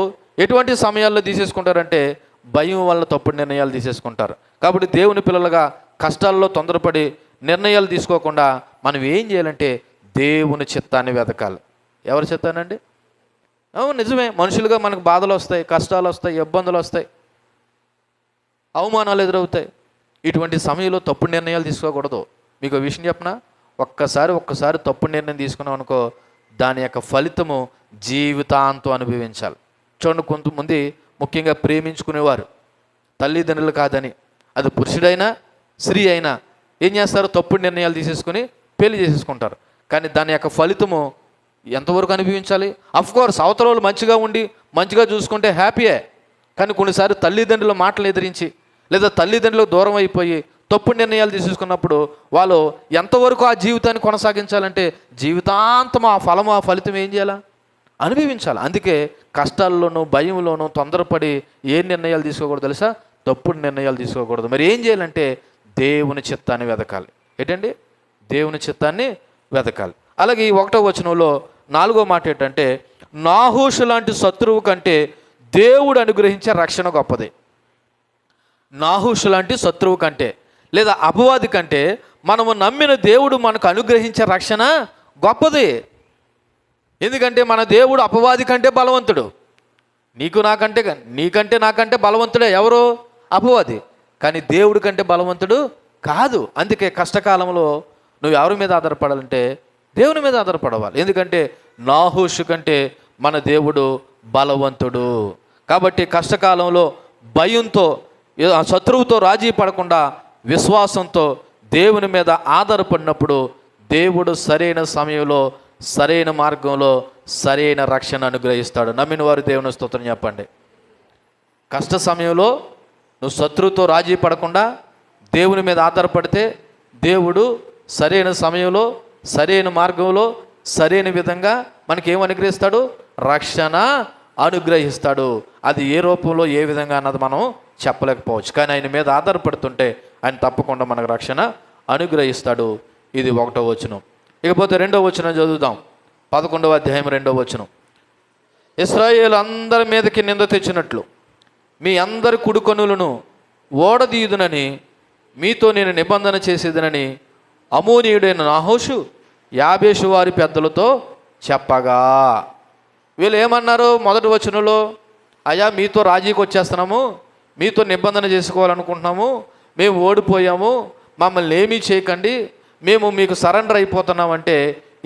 ఎటువంటి సమయాల్లో తీసేసుకుంటారంటే భయం వల్ల తప్పుడు నిర్ణయాలు తీసేసుకుంటారు. కాబట్టి దేవుని పిల్లలుగా కష్టాల్లో తొందరపడి నిర్ణయాలు తీసుకోకుండా మనం ఏం చేయాలంటే దేవుని చిత్తాన్ని వెతకాలి. ఎవరి చిత్తానండి? అవును, నిజమే. మనుషులుగా మనకు బాధలు వస్తాయి, కష్టాలు వస్తాయి, ఇబ్బందులు వస్తాయి, అవమానాలు ఎదురవుతాయి. ఇటువంటి సమయంలో తప్పుడు నిర్ణయాలు తీసుకోకూడదు. మీకు ఒక విషయం చెప్పనా? ఒక్కసారి తప్పుడు నిర్ణయం తీసుకున్నాం అనుకో, దాని యొక్క ఫలితము జీవితాంతం అనుభవించాలి. చూడండి, కొంతమంది ముఖ్యంగా ప్రేమించుకునేవారు తల్లిదండ్రులు కాదని, అది పురుషుడైనా స్త్రీ అయినా ఏం చేస్తారు? తప్పుడు నిర్ణయాలు తీసేసుకుని పెళ్లి చేసేసుకుంటారు. కానీ దాని యొక్క ఫలితము ఎంతవరకు అనుభవించాలి? అఫ్కోర్స్ అవతల వాళ్ళు మంచిగా ఉండి మంచిగా చూసుకుంటే హ్యాపీయే. కానీ కొన్నిసార్లు తల్లిదండ్రుల మాటలు ఎదిరించి లేదా తల్లిదండ్రులకు దూరం అయిపోయి తప్పుడు నిర్ణయాలు తీసేసుకున్నప్పుడు వాళ్ళు ఎంతవరకు ఆ జీవితాన్ని కొనసాగించాలంటే జీవితాంతం ఆ ఫలితం ఏం చేయాలా? అనుభవించాలి. అందుకే కష్టాల్లోనూ భయంలోనూ తొందరపడి ఏ నిర్ణయాలు తీసుకోకూడదు తెలుసా? తప్పుడు నిర్ణయాలు తీసుకోకూడదు. మరి ఏం చేయాలంటే దేవుని చిత్తాన్ని వెతకాలి. ఏంటండి? దేవుని చిత్తాన్ని వెతకాలి. అలాగే ఈ 1వ వచనంలో 4వ మాట ఏంటంటే, నాహూషు లాంటి శత్రువు కంటే దేవుడు అనుగ్రహించే రక్షణ గొప్పది. నాహూషు లాంటి శత్రువు కంటే లేదా అపవాది కంటే మనము నమ్మిన దేవుడు మనకు అనుగ్రహించే రక్షణ గొప్పది. ఎందుకంటే మన దేవుడు అపవాది కంటే బలవంతుడు. నీకంటే నాకంటే బలవంతుడే ఎవరు? అపవాది. కానీ దేవుడి కంటే బలవంతుడు కాదు. అందుకే కష్టకాలంలో నువ్వు ఎవరి మీద ఆధారపడాలంటే దేవుని మీద ఆధారపడవాలి. ఎందుకంటే నాహూషు కంటే మన దేవుడు బలవంతుడు. కాబట్టి కష్టకాలంలో భయంతో శత్రువుతో రాజీ పడకుండా విశ్వాసంతో దేవుని మీద ఆధారపడినప్పుడు దేవుడు సరైన సమయంలో సరైన మార్గంలో సరైన రక్షణ అనుగ్రహిస్తాడు. నమ్మిన వారు దేవుని స్తోత్రం చెప్పండి. కష్ట సమయంలో నువ్వు శత్రువుతో రాజీ పడకుండా దేవుని మీద ఆధారపడితే దేవుడు సరైన సమయంలో సరైన మార్గంలో సరైన విధంగా మనకి ఏం అనుగ్రహిస్తాడు? రక్షణ అనుగ్రహిస్తాడు. అది ఏ రూపంలో ఏ విధంగా అన్నది మనం చెప్పలేకపోవచ్చు. కానీ ఆయన మీద ఆధారపడుతుంటే ఆయన తప్పకుండా మనకు రక్షణ అనుగ్రహిస్తాడు. ఇది 1వ వచనం. ఇకపోతే 2వ వచనం చదువుదాం. 11వ అధ్యాయం 2వ వచనం. ఇశ్రాయేలు అందరి మీదకి నింద తెచ్చినట్లు మీ అందరి కుడికొనులను ఓడదీయుదునని మీతో నేను నిబంధన చేసేదనని అమోనీయుడైన నాహోషు యాబేషు వారి పెద్దలతో చెప్పగా. వీళ్ళు ఏమన్నారు? 1వ వచనంలో, అయ్యా మీతో రాజీకి వచ్చేస్తున్నాము, మీతో నిబంధన చేసుకోవాలనుకుంటున్నాము, మేము ఓడిపోయాము, మమ్మల్ని ఏమీ చేయకండి, మేము మీకు సరెండర్ అయిపోతున్నామంటే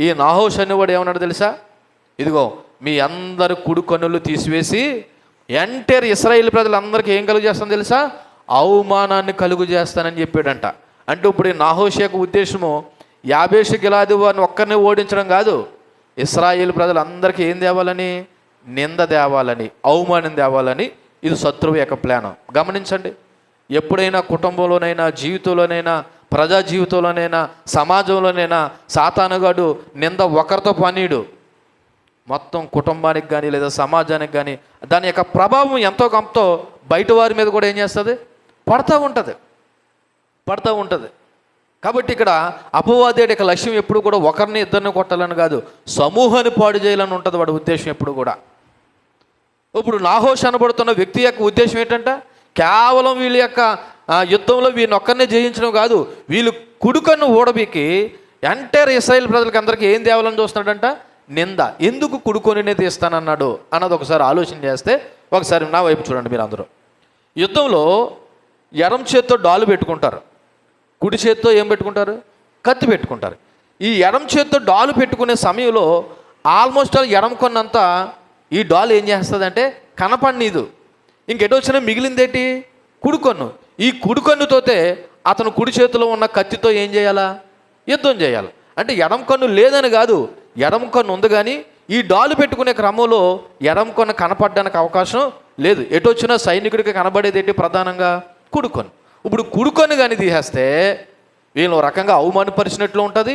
ఈ నాహోష్ అనేవాడు ఏమన్నాడు తెలుసా? ఇదిగో మీ అందరు కుడి కన్నులు తీసివేసి ఎంటైర్ ఇశ్రాయేలు ప్రజలందరికీ ఏం కలుగు చేస్తాను తెలుసా? అవమానాన్ని కలుగు చేస్తానని చెప్పాడంట. అంటే ఇప్పుడు ఈ నాహోష్ యొక్క ఉద్దేశము యాబేషు గిలాదు వారిని ఒక్కరిని ఓడించడం కాదు, ఇశ్రాయేలు ప్రజలందరికీ ఏం తేవాలని? నింద తేవాలని, అవమానం తేవాలని. ఇది శత్రువు యొక్క ప్లాన్. గమనించండి, ఎప్పుడైనా కుటుంబంలోనైనా, జీవితంలోనైనా, ప్రజా జీవితంలోనైనా, సమాజంలోనైనా సాతానుగాడు నింద ఒకరితో పనీడు, మొత్తం కుటుంబానికి కానీ లేదా సమాజానికి కానీ దాని యొక్క ప్రభావం ఎంతో కొంత బయట వారి మీద కూడా ఏం చేస్తుంది? పడుతూ ఉంటుంది. కాబట్టి ఇక్కడ అపవాది యొక్క లక్ష్యం ఎప్పుడు కూడా ఒకరిని ఇద్దరిని కొట్టాలని కాదు, సమూహాన్ని పాడు చేయాలని ఉంటుంది వాడి ఉద్దేశం ఎప్పుడు కూడా. ఇప్పుడు నాహోష్ అనబడుతున్న వ్యక్తి యొక్క ఉద్దేశం ఏంటంట? కేవలం వీళ్ళ యొక్క యుద్ధంలో వీళ్ళని ఒక్కరినే జయించడం కాదు, వీళ్ళు కుడుకన్ను ఊడబీకి ఎంటైర్ ఇశ్రాయేల్ ప్రజలకు అందరికీ ఏం తేవాలని చూస్తున్నాడంట? నింద. ఎందుకు కుడుకొనినే తీస్తానన్నాడు అన్నది ఒకసారి ఆలోచన చేస్తే, ఒకసారి నా వైపు చూడండి మీరు అందరూ. యుద్ధంలో ఎడం చేత్తో డాలు పెట్టుకుంటారు, కుడి చేత్తో ఏం పెట్టుకుంటారు? కత్తి పెట్టుకుంటారు. ఈ ఎడం చేత్తో డాలు పెట్టుకునే సమయంలో ఆల్మోస్ట్ ఆల్ ఎడం కొన్నంతా ఈ డాల్ ఏం చేస్తుందంటే కనపడనీదు. ఇంకెటు వచ్చినా మిగిలిందేంటి? కుడుకొన్ను. ఈ కుడుకొన్నుతోతే అతను కుడి చేతిలో ఉన్న కత్తితో ఏం చేయాలా? యుద్ధం చేయాలి. అంటే ఎడం కన్ను లేదని కాదు, ఎడం కన్ను ఉంది, కానీ ఈ డాలు పెట్టుకునే క్రమంలో ఎడం కన్ను కనపడడానికి అవకాశం లేదు. ఎటు వచ్చినా సైనికుడికి కనబడేది ఏంటి? ప్రధానంగా కుడుకొన్ను. ఇప్పుడు కుడుకొన్ను కానీ తీసేస్తే వీళ్ళు రకంగా అవమానపరిచినట్లు ఉంటుంది.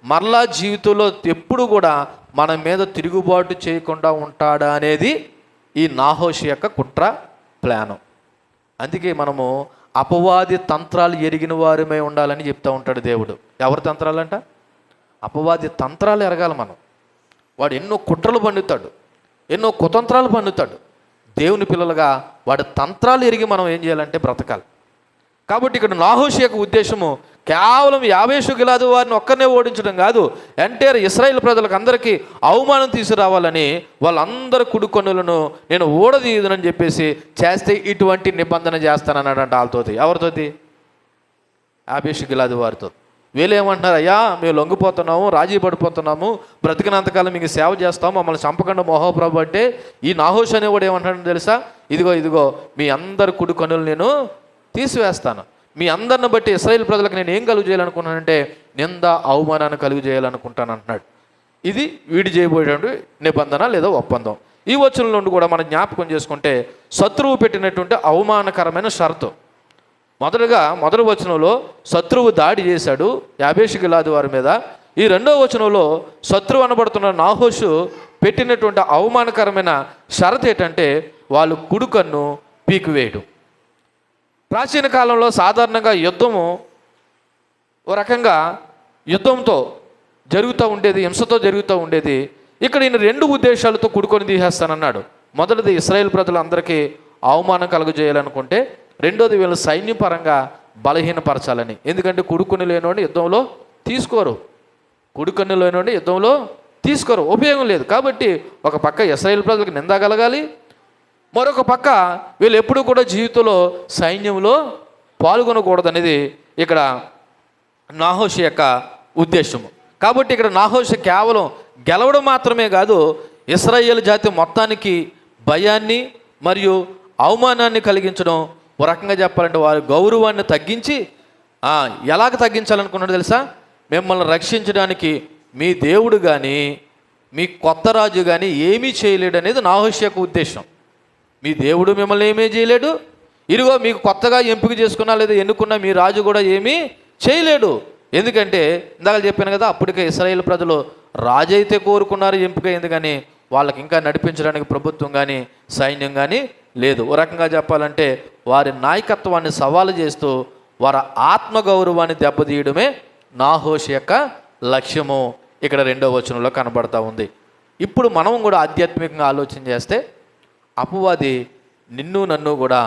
మరలా జీవితంలో ఎప్పుడు కూడా మన మీద తిరుగుబాటు చేయకుండా ఉంటాడా అనేది ఈ నాహోష్ యొక్క కుట్ర ప్లాను. అందుకే మనము అపవాది తంత్రాలు ఎరిగిన వారమే ఉండాలని చెప్తూ ఉంటాడు దేవుడు. ఎవరి తంత్రాలంట? అపవాది తంత్రాలు ఎరగాలి మనం. వాడు ఎన్నో కుట్రలు పన్నుతాడు, ఎన్నో కుతంత్రాలు పన్నుతాడు. దేవుని పిల్లలుగా వాడి తంత్రాలు ఎరిగి మనం ఏం చేయాలంటే బ్రతకాలి. కాబట్టి ఇక్కడ నాహోష్ యొక్క ఉద్దేశము కేవలం యాబేషు గిలాదు వారిని ఒక్కరినే ఓడించడం కాదు, ఎంటైర్ ఇశ్రాయేల్ ప్రజలకు అందరికీ అవమానం తీసుకురావాలని వాళ్ళందరి కుడుకొన్నులను నేను ఊడదీయదునని చెప్పేసి చేస్తే ఇటువంటి నిబంధన చేస్తానన్నాడంట వాళ్ళతోటి. ఎవరితోటి? యాబేషు గిలాదు వారితో. వీళ్ళు ఏమంటున్నారు? అయ్యా మేము లొంగిపోతున్నాము, రాజీ పడిపోతున్నాము, బ్రతికినంతకాలం మీకు సేవ చేస్తాము, మమ్మల్ని చంపకుండా మహోప్రభు అంటే ఈ నాహోష్ అనేవాడు ఏమంటాడో తెలుసా? ఇదిగో మీ అందరి కుడుకొన్నులు నేను తీసివేస్తాను, మీ అందరిని బట్టి ఇశ్రాయేల్ ప్రజలకు నేను ఏం కలుగు చేయాలనుకున్నానంటే నింద అవమానాన్ని కలుగు చేయాలనుకుంటాను అంటున్నాడు. ఇది వీడి చేయబోయేటువంటి నిబంధన లేదా ఒప్పందం. ఈ వచనం నుండి కూడా మనం జ్ఞాపకం చేసుకుంటే శత్రువు పెట్టినటువంటి అవమానకరమైన షరతు. మొదటి వచనంలో శత్రువు దాడి చేశాడు యాబేషు గిలాదు వారి మీద. ఈ రెండవ వచనంలో శత్రువు అనబడుతున్న నాహోషు పెట్టినటువంటి అవమానకరమైన షరతు ఏంటంటే వాళ్ళు కుడుకన్ను పీకివేయడం. ప్రాచీన కాలంలో సాధారణంగా యుద్ధము ఓ రకంగా యుద్ధంతో జరుగుతూ ఉండేది, హింసతో జరుగుతూ ఉండేది. ఇక్కడ ఈయన రెండు ఉద్దేశాలతో కుడుకొని తీసేస్తానన్నాడు. మొదటిది ఇశ్రాయేల్ ప్రజలందరికీ అవమానం కలుగజేయాలనుకుంటే, రెండోది వీళ్ళు సైన్యపరంగా బలహీనపరచాలని. ఎందుకంటే కుడుకొని లేనివాడిని యుద్ధంలో తీసుకోరు, కుడుకొని లేనివాడిని యుద్ధంలో తీసుకోరు, ఉపయోగం లేదు. కాబట్టి ఒక పక్క ఇశ్రాయేల్ ప్రజలకు నింద కలగాలి, మరొక పక్క వీళ్ళు ఎప్పుడూ కూడా జీవితంలో సైన్యంలో పాల్గొనకూడదనేది ఇక్కడ నాహోష్ యొక్క ఉద్దేశము. కాబట్టి ఇక్కడ నాహోష్ కేవలం గెలవడం మాత్రమే కాదు, ఇశ్రాయేల్ జాతి మొత్తానికి భయాన్ని మరియు అవమానాన్ని కలిగించడం. ఒక రకంగా చెప్పాలంటే వారి గౌరవాన్ని తగ్గించి ఎలాగ తగ్గించాలనుకున్నాడు తెలుసా? మిమ్మల్ని రక్షించడానికి మీ దేవుడు కానీ మీ కొత్త రాజు కానీ ఏమీ చేయలేడు అనేది నాహోష్ యొక్క ఉద్దేశం. మీ దేవుడు మిమ్మల్ని ఏమీ చేయలేడు, ఇదిగో మీకు కొత్తగా ఎంపిక చేసుకున్నా లేదా ఎన్నుకున్నా మీ రాజు కూడా ఏమీ చేయలేడు. ఎందుకంటే ఇందాక చెప్పాను కదా, అప్పటికే ఇశ్రాయేల్ ప్రజలు రాజు అయితే కోరుకున్నారు, ఎంపిక అయింది, కానీ వాళ్ళకి ఇంకా నడిపించడానికి ప్రభుత్వం కానీ సైన్యం కానీ లేదు. ఓ రకంగా చెప్పాలంటే వారి నాయకత్వాన్ని సవాలు చేస్తూ వారి ఆత్మగౌరవాన్ని దెబ్బతీయడమే నాహోష్ యొక్క లక్ష్యము ఇక్కడ రెండవ వచనంలో కనబడతా ఉంది. ఇప్పుడు మనం కూడా ఆధ్యాత్మికంగా ఆలోచన చేస్తే అపవాది నిన్ను నన్ను కూడా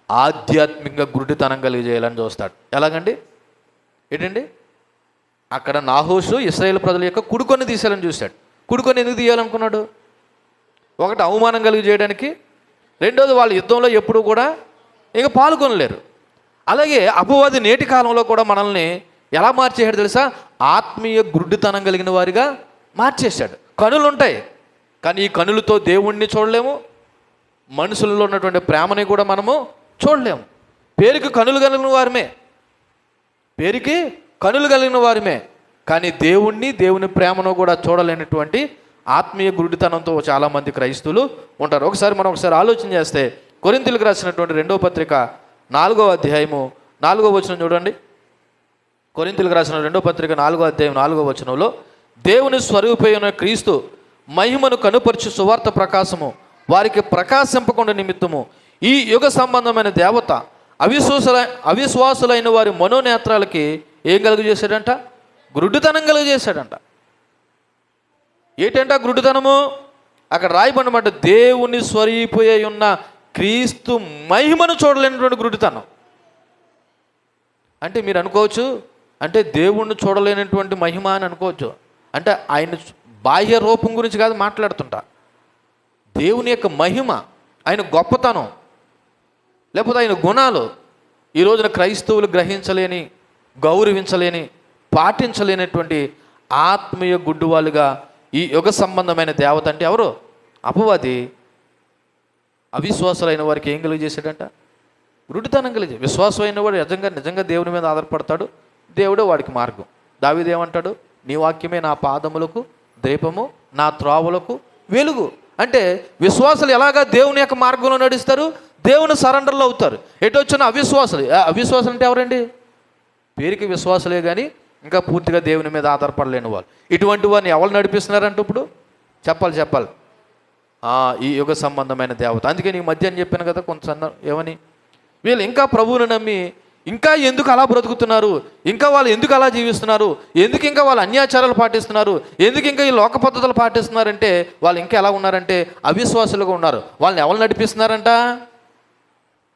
ఆధ్యాత్మికంగా గురుడితనం కలిగజేయాలని చూస్తాడు. ఎలాగండి? ఏంటండి? అక్కడ నాహోషు ఇశ్రాయేల్ ప్రజల యొక్క కుడుకొని తీసేయాలని చూశాడు. కుడుకొని ఎందుకు తీయాలనుకున్నాడు? ఒకటి అవమానం కలిగి చేయడానికి, రెండోది వాళ్ళు యుద్ధంలో ఎప్పుడు కూడా ఇక పాల్గొనలేరు. అలాగే అపవాది నేటి కాలంలో కూడా మనల్ని ఎలా మార్చేశాడు తెలుసా? ఆత్మీయ గుడ్డితనం కలిగిన వారిగా మార్చేశాడు. కనులు ఉంటాయి, కానీ ఈ కనులతో దేవుణ్ణి చూడలేము, మనుషుల్లో ఉన్నటువంటి ప్రేమని కూడా మనము చూడలేము. పేరుకి కనులు కలిగిన వారమే, పేరుకి కనులు కలిగిన వారమే, కానీ దేవుణ్ణి, దేవుని ప్రేమను కూడా చూడలేనటువంటి ఆత్మీయ గురుడితనంతో చాలామంది క్రైస్తవులు ఉంటారు. ఒకసారి ఆలోచన చేస్తే కొరింథీయులకు రాసినటువంటి 2వ పత్రిక 4వ అధ్యాయము 4వ వచనం చూడండి. కొరింథీయులకు రాసిన 2వ పత్రిక 4వ అధ్యాయం 4వ వచనంలో, దేవుని స్వరూపమైన క్రీస్తు మహిమను కనుపరిచి సువార్త ప్రకాశము వారికి ప్రకాశింపకుండా నిమిత్తము ఈ యుగ సంబంధమైన దేవత అవిశ్వాసులైన వారి మనోనేత్రాలకి ఏం కలుగజేశాడంట? గురుడితనం కలుగజేశాడంట. ఏంటంట గురుడితనము? అక్కడ రాయబడినమాట, దేవుని స్వరూపై ఉన్న క్రీస్తు మహిమను చూడలేనటువంటి గురుడితనం. అంటే మీరు అనుకోవచ్చు, అంటే దేవుణ్ణి చూడలేనటువంటి మహిమ అని అనుకోవచ్చు. అంటే ఆయన బాహ్య రూపం గురించి కాదు మాట్లాడుతుంటా, దేవుని యొక్క మహిమ, ఆయన గొప్పతనం, లేకపోతే ఆయన గుణాలు ఈ రోజున క్రైస్తవులు గ్రహించలేని, గౌరవించలేని, పాటించలేనటువంటి ఆత్మీయ గుడ్డివాళ్ళుగా ఈ యుగ సంబంధమైన దేవత అంటే ఎవరు? అపవాది అవిశ్వాసులైన వారికి ఏం కలిగజేశాడంట? గురుడితనం కలిగి. విశ్వాసమైన వాడు నిజంగా దేవుని మీద ఆధారపడతాడు, దేవుడే వాడికి మార్గం. దావీదు ఏమంటాడు? నీ వాక్యమే నా పాదములకు దీపము, నా త్రోవలకు వెలుగు. అంటే విశ్వాసులు ఎలాగా దేవుని యొక్క మార్గంలో నడుస్తారు? దేవుని సరెండర్లో అవుతారు. ఎటు వచ్చిన అవిశ్వాసులు అంటే ఎవరండి? పేరుకి విశ్వాసులే కానీ ఇంకా పూర్తిగా దేవుని మీద ఆధారపడలేని వాళ్ళు. ఇటువంటి వారిని ఎవరు నడిపిస్తున్నారంటే ఇప్పుడు చెప్పాలి ఈ యుగ సంబంధమైన దేవత. అందుకే నీకు మధ్య అని చెప్పాను కదా కొంత ఏమని, వీళ్ళు ఇంకా ప్రభువుని నమ్మి ఇంకా ఎందుకు అలా బ్రతుకుతున్నారు, ఇంకా వాళ్ళు ఎందుకు అలా జీవిస్తున్నారు, ఎందుకు ఇంకా వాళ్ళు అన్యాచారాలు పాటిస్తున్నారు, ఎందుకు ఇంకా ఈ లోక పద్ధతులు పాటిస్తున్నారంటే వాళ్ళు ఇంకా ఎలా ఉన్నారంటే అవిశ్వాసులుగా ఉన్నారు. వాళ్ళని ఎవరు నడిపిస్తున్నారంట?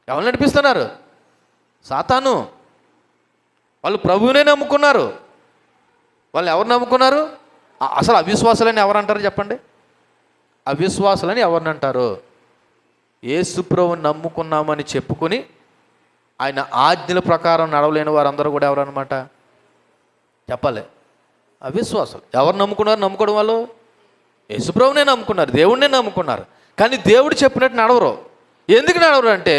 ఎవరు నడిపిస్తున్నారు? సాతాను. వాళ్ళు ప్రభువునే నమ్ముకున్నారు. వాళ్ళు ఎవరు నమ్ముకున్నారు? అసలు అవిశ్వాసులని ఎవరు అంటారు చెప్పండి? అవిశ్వాసులని ఎవరిని అంటారు? యేసు ప్రభువుని నమ్ముకున్నామని చెప్పుకొని ఆయన ఆజ్ఞల ప్రకారం నడవలేని వారందరూ కూడా ఎవరన్నమాట? చెప్పాలి, అవిశ్వాసులు. ఎవరు నమ్ముకోవడం వాళ్ళు? యేసు ప్రభువునే నమ్ముకున్నారు, దేవుడినే నమ్ముకున్నారు, కానీ దేవుడు చెప్పినట్టు నడవరు. ఎందుకు నడవరు అంటే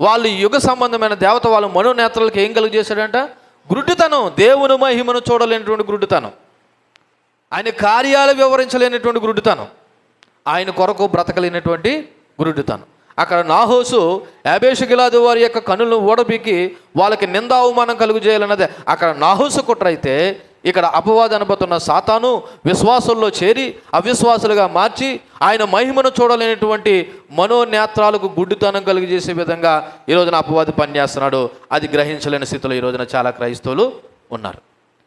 వాళ్ళు యుగ సంబంధమైన దేవత వాళ్ళ మనోనేత్రాలకు ఏం కలుగజేశాడంట? గురుడితనం. దేవుని మహిమను చూడలేనటువంటి గురుడితనం, ఆయన కార్యాలు వివరించలేనటువంటి గురుడితనం, ఆయన కొరకు బ్రతకలేనటువంటి గురుడితనం. అక్కడ నాహోసు యాబేషుగిలాదు వారి యొక్క కనులను ఓడబీకి వాళ్ళకి నింద అవమానం కలుగు చేయాలన్నదే అక్కడ నాహోసు కుట్ర అయితే, ఇక్కడ అపవాది అనబోతున్న సాతాను విశ్వాసుల్లో చేరి అవిశ్వాసులుగా మార్చి ఆయన మహిమను చూడలేనటువంటి మనోనేత్రాలకు గుడ్డితనం కలిగజేసే విధంగా ఈ రోజున అపవాది పనిచేస్తున్నాడు. అది గ్రహించలేని స్థితిలో ఈ రోజున చాలా క్రైస్తవులు ఉన్నారు.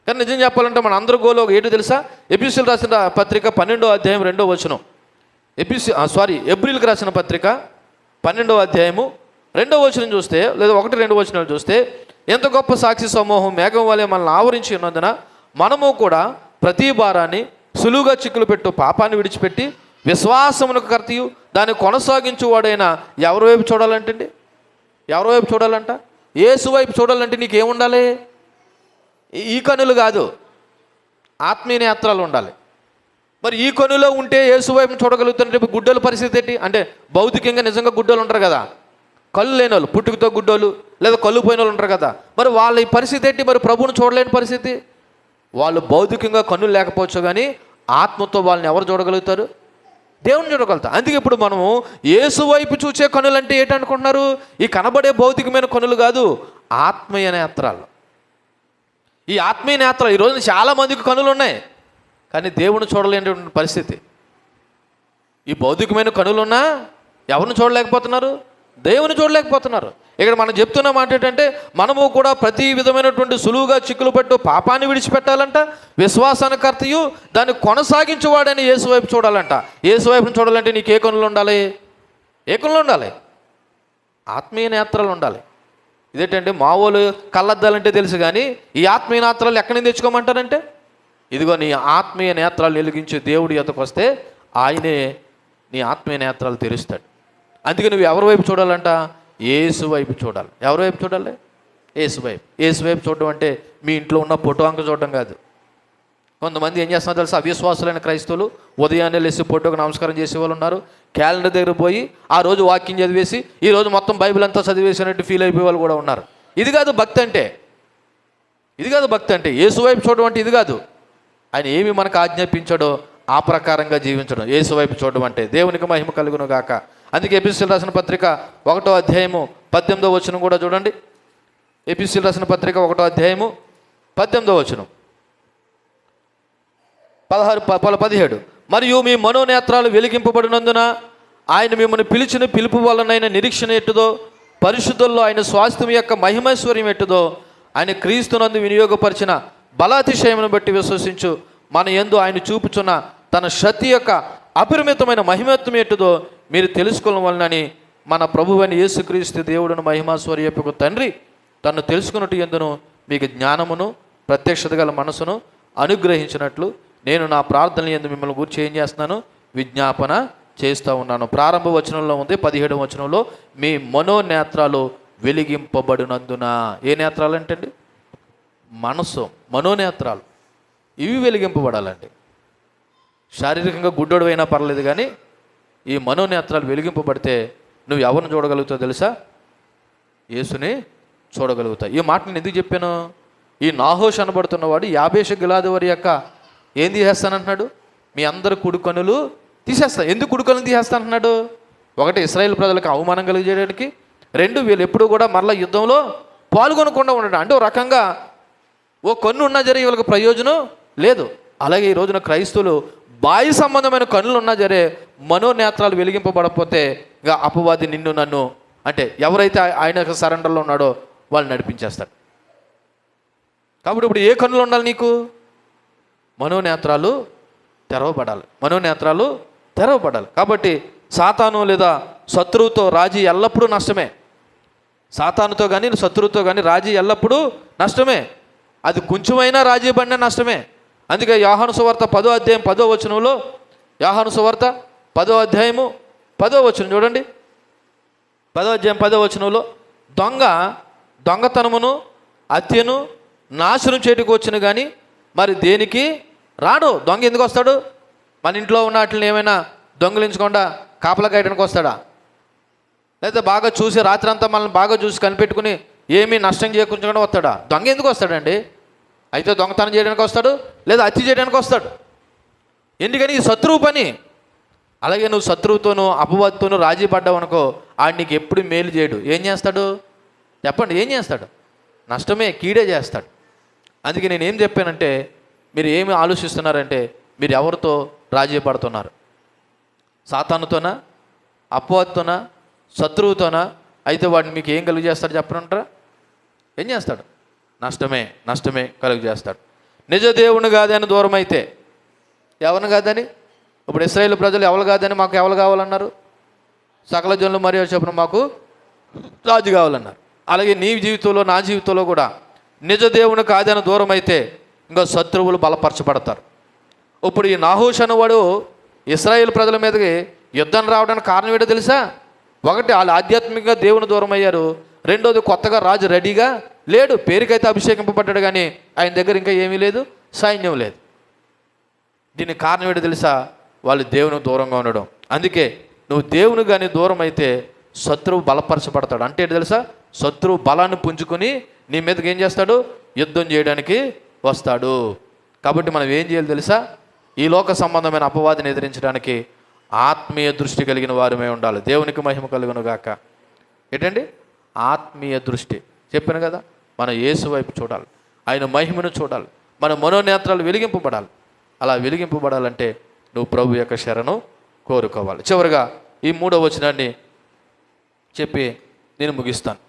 కానీ నిజం చెప్పాలంటే మన అందరి గోలో ఏంటో తెలుసా? ఎఫెసీయులకు రాసిన పత్రిక 12వ అధ్యాయం 2వ వచనం. ఎబ్రీయులకు రాసిన పత్రిక 12వ అధ్యాయము 2వ వచనం చూస్తే, లేదా 1-2 వచనాలు చూస్తే, ఎంత గొప్ప సాక్షి సమూహం మేఘం వలె మనల్ని ఆవరించి ఉన్నందున మనము కూడా ప్రతి భారాన్ని సులువుగా చిక్కులు పెట్టు పాపాన్ని విడిచిపెట్టి విశ్వాసమునకు కర్తయు దాన్ని కొనసాగించువాడైన ఎవరి వైపు చూడాలంటండి? ఎవరి వైపు చూడాలంట? యేసు వైపు చూడాలంటే నీకేముండాలి? ఈ కనులు కాదు, ఆత్మీయ నేత్రాలు ఉండాలి. మరి ఈ కనులో ఉంటే యేసు వైపు చూడగలుగుతుంటే గుడ్డోల పరిస్థితి ఏంటి? అంటే భౌతికంగా నిజంగా గుడ్డోలు ఉంటారు కదా, కళ్ళు లేని వాళ్ళు, పుట్టుకతో గుడ్డోలు లేదా కళ్ళు పోయిన వాళ్ళు ఉంటారు కదా, మరి వాళ్ళ ఈ పరిస్థితి ఏంటి? మరి ప్రభువును చూడలేని పరిస్థితి. వాళ్ళు భౌతికంగా కన్నులు లేకపోవచ్చు కానీ ఆత్మతో వాళ్ళని ఎవరు చూడగలుగుతారు? దేవుని చూడగలుగుతారు. అందుకే ఇప్పుడు మనము యేసు వైపు చూసే కనులు అంటే ఏంటనుకుంటున్నారు? ఈ కనబడే భౌతికమైన కనులు కాదు, ఆత్మీయ నేత్రాలు. ఈ ఆత్మీయ నేత్రాలు ఈ రోజున చాలామందికి కనులు ఉన్నాయి, కానీ దేవుని చూడలేనటువంటి పరిస్థితి. ఈ భౌతికమైన కనులున్నా ఎవరిని చూడలేకపోతున్నారు? దేవుని చూడలేకపోతున్నారు. ఇక్కడ మనం చెప్తున్న మాట ఏంటంటే మనము కూడా ప్రతి విధమైనటువంటి సులువుగా చిక్కులు పెట్టు పాపాన్ని విడిచిపెట్టాలంట, విశ్వాసాన్ని కర్తయు దాన్ని కొనసాగించువాడని యేసు వైపు చూడాలంట. యేసు వైపును చూడాలంటే నీకు ఏ కనులు ఉండాలి? ఏ కనులు ఉండాలి? ఆత్మీయ నేత్రాలు ఉండాలి. ఇదేంటంటే మామూలు కళ్ళద్దాలంటే తెలుసు, కానీ ఈ ఆత్మీయ నేత్రాలు ఎక్కడి నుంచి తెచ్చుకోమంటారంటే, ఇదిగో నీ ఆత్మీయ నేత్రాలు వెలిగించే దేవుడి యొద్దకు వస్తే ఆయనే నీ ఆత్మీయ నేత్రాలు తెరుస్తాడు. అందుకే నువ్వు ఎవరి వైపు చూడాలంట? యేసు వైపు చూడాలి. ఎవరి వైపు చూడాలి? యేసు వైపు చూడడం అంటే మీ ఇంట్లో ఉన్న ఫోటో అంక చూడడం కాదు. కొంతమంది ఏం చేస్తున్నారు తెలుసా, అవిశ్వాసులైన క్రైస్తవులు ఉదయాన్నే లేసి ఫోటోకి నమస్కారం చేసే వాళ్ళు ఉన్నారు. క్యాలెండర్ దగ్గర పోయి ఆ రోజు వాక్యం చదివేసి ఈ రోజు మొత్తం బైబిల్ అంతా చదివేసినట్టు ఫీల్ అయిపోయే వాళ్ళు కూడా ఉన్నారు. ఇది కాదు భక్తి అంటే. యేసు వైపు చూడడం అంటే ఇది కాదు. ఆయన ఏమి మనకు ఆజ్ఞాపించాడో ఆ ప్రకారంగా జీవించడం యేసు వైపు చూడడం అంటే. దేవునికి మహిమ కలుగును గాక. అందుకే ఎపిసీలు రాసిన పత్రిక 1వ అధ్యాయము 18వ వచనం కూడా చూడండి. ఎపిసీలు రాసిన పత్రిక 1వ అధ్యాయము 18వ వచనం 17. మరియు మీ మనోనేత్రాలు వెలిగింపబడినందున ఆయన మిమ్మల్ని పిలిచిన పిలుపు వలనైన నిరీక్షణ ఎట్టుదో, పరిశుద్ధుల్లో ఆయన స్వాస్థ్యం యొక్క మహిమైశ్వర్యం ఎట్టుదో, ఆయన క్రీస్తునందు వినియోగపరిచిన బలాతిశయమును బట్టి విశ్వసించు మన యందు ఆయన చూపుచున్న తన శక్తి యొక్క అపరిమితమైన మహిమత్వం ఎట్టుదో మీరు తెలుసుకోవడం వలనని మన ప్రభువైన యేసుక్రీస్తు దేవుడును మహిమాశ్వర్యపు తండ్రి తను తెలుసుకున్నట్టు యందును మీకు జ్ఞానమును ప్రత్యక్షత గల మనసును అనుగ్రహించినట్లు నేను నా ప్రార్థన యందు మిమ్మల్ని గురించి ఏం చేస్తున్నాను, విజ్ఞాపన చేస్తూ ఉన్నాను. ప్రారంభ వచనంలో ఉంది 17వ వచనంలో మీ మనోనేత్రాలు వెలిగింపబడినందున. ఏ నేత్రాలు అంటే అండి? మనసు, మనోనేత్రాలు ఇవి వెలిగింపబడాలండి. శారీరకంగా గుడ్డోడు అయినా పర్లేదు, కానీ ఈ మనోనేత్రాలు వెలిగింపబడితే నువ్వు ఎవరిని చూడగలుగుతావు తెలుసా? యేసుని చూడగలుగుతావు. ఈ మాట నేను ఎందుకు చెప్పాను? ఈ నాహోష్ అనబడుతున్నవాడు యాబేషు గిలాదు వారి యొక్క ఏం తీసేస్తానంటున్నాడు? మీ అందరు కుడి కన్నులు తీసేస్తా. ఎందుకు కుడి కన్నులు తీసేస్తానంటున్నాడు? ఒకటి, ఇశ్రాయేలు ప్రజలకు అవమానం కలిగజేయడానికి. 2, వీళ్ళు ఎప్పుడు కూడా మరలా యుద్ధంలో పాల్గొనకుండా ఉండడం. అంటే ఒక రకంగా ఓ కన్ను ఉన్నా జరే వీళ్ళకి ప్రయోజనం లేదు. అలాగే ఈ రోజున క్రైస్తవులు బాహ్య సంబంధమైన కన్నులు ఉన్నా జరే మనోనేత్రాలు వెలిగింపబడకపోతే ఇక అపవాది నిన్ను నన్ను అంటే ఎవరైతే ఆయన సరెండర్లో ఉన్నాడో వాళ్ళు నడిపించేస్తాడు. కాబట్టి ఇప్పుడు ఏ కన్నులు ఉండాలి నీకు? మనోనేత్రాలు తెరవబడాలి. కాబట్టి సాతాను లేదా శత్రువుతో రాజీ ఎల్లప్పుడూ నష్టమే. సాతానుతో కానీ శత్రువుతో కానీ రాజీ ఎల్లప్పుడూ నష్టమే. అది కొంచెమైనా రాజీ పడినా నష్టమే. అందుకే యోహాను సువార్త 10వ అధ్యాయం 10వ వచనంలో, యోహాను సువార్త 10వ అధ్యాయము 10వ వచనం చూడండి. 10వ అధ్యాయం 10వ వచనంలో దొంగతనమును హత్యను నాశనం చేయడానికి వచ్చిన కానీ మరి దేనికి రాడు. దొంగ ఎందుకు వస్తాడు? మన ఇంట్లో ఉన్న వాటిని ఏమైనా దొంగలించకుండా కాపలా కాయడానికి వస్తాడా? లేదా బాగా చూసి రాత్రంతా మనల్ని బాగా చూసి కనిపెట్టుకుని ఏమీ నష్టం చేయకుండా వస్తాడా? దొంగ ఎందుకు వస్తాడండి? అయితే దొంగతనం చేయడానికి వస్తాడు, లేదా హత్య చేయడానికి వస్తాడు. ఎందుకని? ఈ శత్రువు పని. అలాగే నువ్వు శత్రువుతోనూ అపవాదితోనూ రాజీ పడ్డావు అనుకో, ఆడు నీకు ఎప్పుడు మేలు చేయడు. ఏం చేస్తాడు చెప్పండి? ఏం చేస్తాడు? నష్టమే, కీడే చేస్తాడు. అందుకే నేను ఏం చెప్పానంటే, మీరు ఏమి ఆలోచిస్తున్నారంటే మీరు ఎవరితో రాజీ పడుతున్నారు? సాతానుతోనా, అపవాదితోనా, శత్రువుతోనా? అయితే వాడిని మీకు ఏం కలుగు చేస్తాడు చెప్పనంటారా? ఏం చేస్తాడు? నష్టమే కలుగు చేస్తాడు. నిజ దేవుని కాదని దూరం అయితే ఎవరిని కాదని? ఇప్పుడు ఇశ్రాయేలు ప్రజలు ఎవరు కాదని మాకు ఎవరు కావాలన్నారు? సకల జనులు మరియు చెప్పిన మాకు రాజు కావాలన్నారు. అలాగే నీ జీవితంలో నా జీవితంలో కూడా నిజ దేవుని కాదని దూరం అయితే ఇంకా శత్రువులు బలపరచబడతారు. ఇప్పుడు ఈ నాహోష్ అనేవాడు ఇశ్రాయేలు ప్రజల మీదకి యుద్ధం రావడానికి కారణం ఏంటో తెలుసా? ఒకటి, వాళ్ళు ఆధ్యాత్మికంగా దేవుని దూరం అయ్యారు. రెండోది, కొత్తగా రాజు రెడీగా లేడు. పేరుకైతే అభిషేకింపబడ్డాడు కానీ ఆయన దగ్గర ఇంకా ఏమీ లేదు, సైన్యం లేదు. దీనికి కారణం ఏంటో తెలుసా? వాళ్ళు దేవునికి దూరంగా ఉండడం. అందుకే నువ్వు దేవుని కానీ దూరం అయితే శత్రువు బలపరచబడతాడు. అంటే ఏంటి తెలుసా? శత్రువు బలాన్ని పుంజుకొని నీ మీదకి ఏం చేస్తాడు? యుద్ధం చేయడానికి వస్తాడు. కాబట్టి మనం ఏం చేయాలి తెలుసా? ఈ లోక సంబంధమైన అపవాదిని ఎదిరించడానికి ఆత్మీయ దృష్టి కలిగిన వారమే ఉండాలి. దేవునికి మహిమ కలుగును గాక. ఏంటండి? ఆత్మీయ దృష్టి. చెప్పాను కదా, మనం యేసు వైపు చూడాలి, ఆయన మహిమను చూడాలి, మన మనోనేత్రాలు వెలిగింపబడాలి. అలా వెలిగింపబడాలంటే నువ్వు ప్రభు యొక్క శరణు కోరుకోవాలి. చివరిగా ఈ 3వ వచనాన్ని చెప్పి నేను ముగిస్తాను.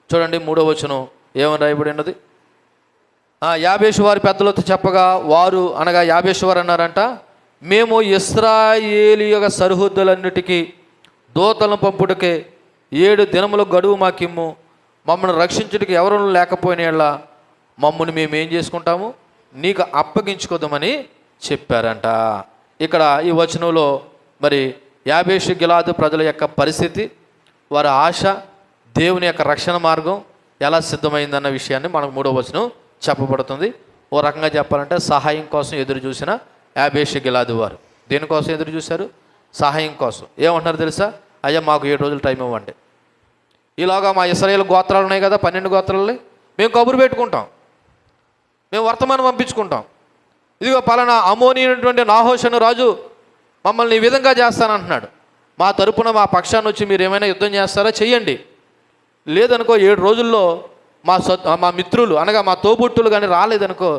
చూడండి, 3వ వచనం ఏమని రాయబడి ఉన్నది? యాబేషు వారి పెద్దలతో చెప్పగా వారు అనగా యాబేషు వారు అన్నారంట, మేము ఇశ్రాయేలు యొక్క సరిహద్దులన్నిటికీ దూతలను పంపుటకే 7 దినముల గడువు మాకిమ్ము, మమ్మల్ని రక్షించుటకి ఎవరు లేకపోయినా మమ్మల్ని మేము ఏం చేసుకుంటాము? నీకు అప్పగించుకోదామని చెప్పారంట. ఇక్కడ ఈ వచనంలో మరి యాబేషు గిలాదు ప్రజల యొక్క పరిస్థితి, వారి ఆశ దేవుని యొక్క రక్షణ మార్గం ఎలా సిద్ధమైందన్న విషయాన్ని మనకు 3వ వచనం చెప్పబడుతుంది. ఓ రకంగా చెప్పాలంటే సహాయం కోసం ఎదురు చూసిన యాబేషు గిలాదు వారు దేనికోసం ఎదురు చూశారు? సహాయం కోసం. ఏమంటున్నారు తెలుసా? అయ్యా మాకు 7 రోజులు టైం ఇవ్వండి. ఈలోగా మా ఇశ్రాయేలు గోత్రాలు ఉన్నాయి కదా, 12 గోత్రాలని మేము కబురు పెట్టుకుంటాం, మేము వర్తమానం పంపించుకుంటాం. ఇదిగో పలానా అమోనీయుడైనటువంటి నాహోషు అను రాజు మమ్మల్ని ఈ విధంగా చేస్తానంటున్నాడు, మా తరపున మా పక్షాన్ని వచ్చి మీరు ఏమైనా యుద్ధం చేస్తారా చెయ్యండి, లేదనుకో 7 రోజుల్లో మా మిత్రులు అనగా మా తోబుట్టులు కానీ రాలేదనుకో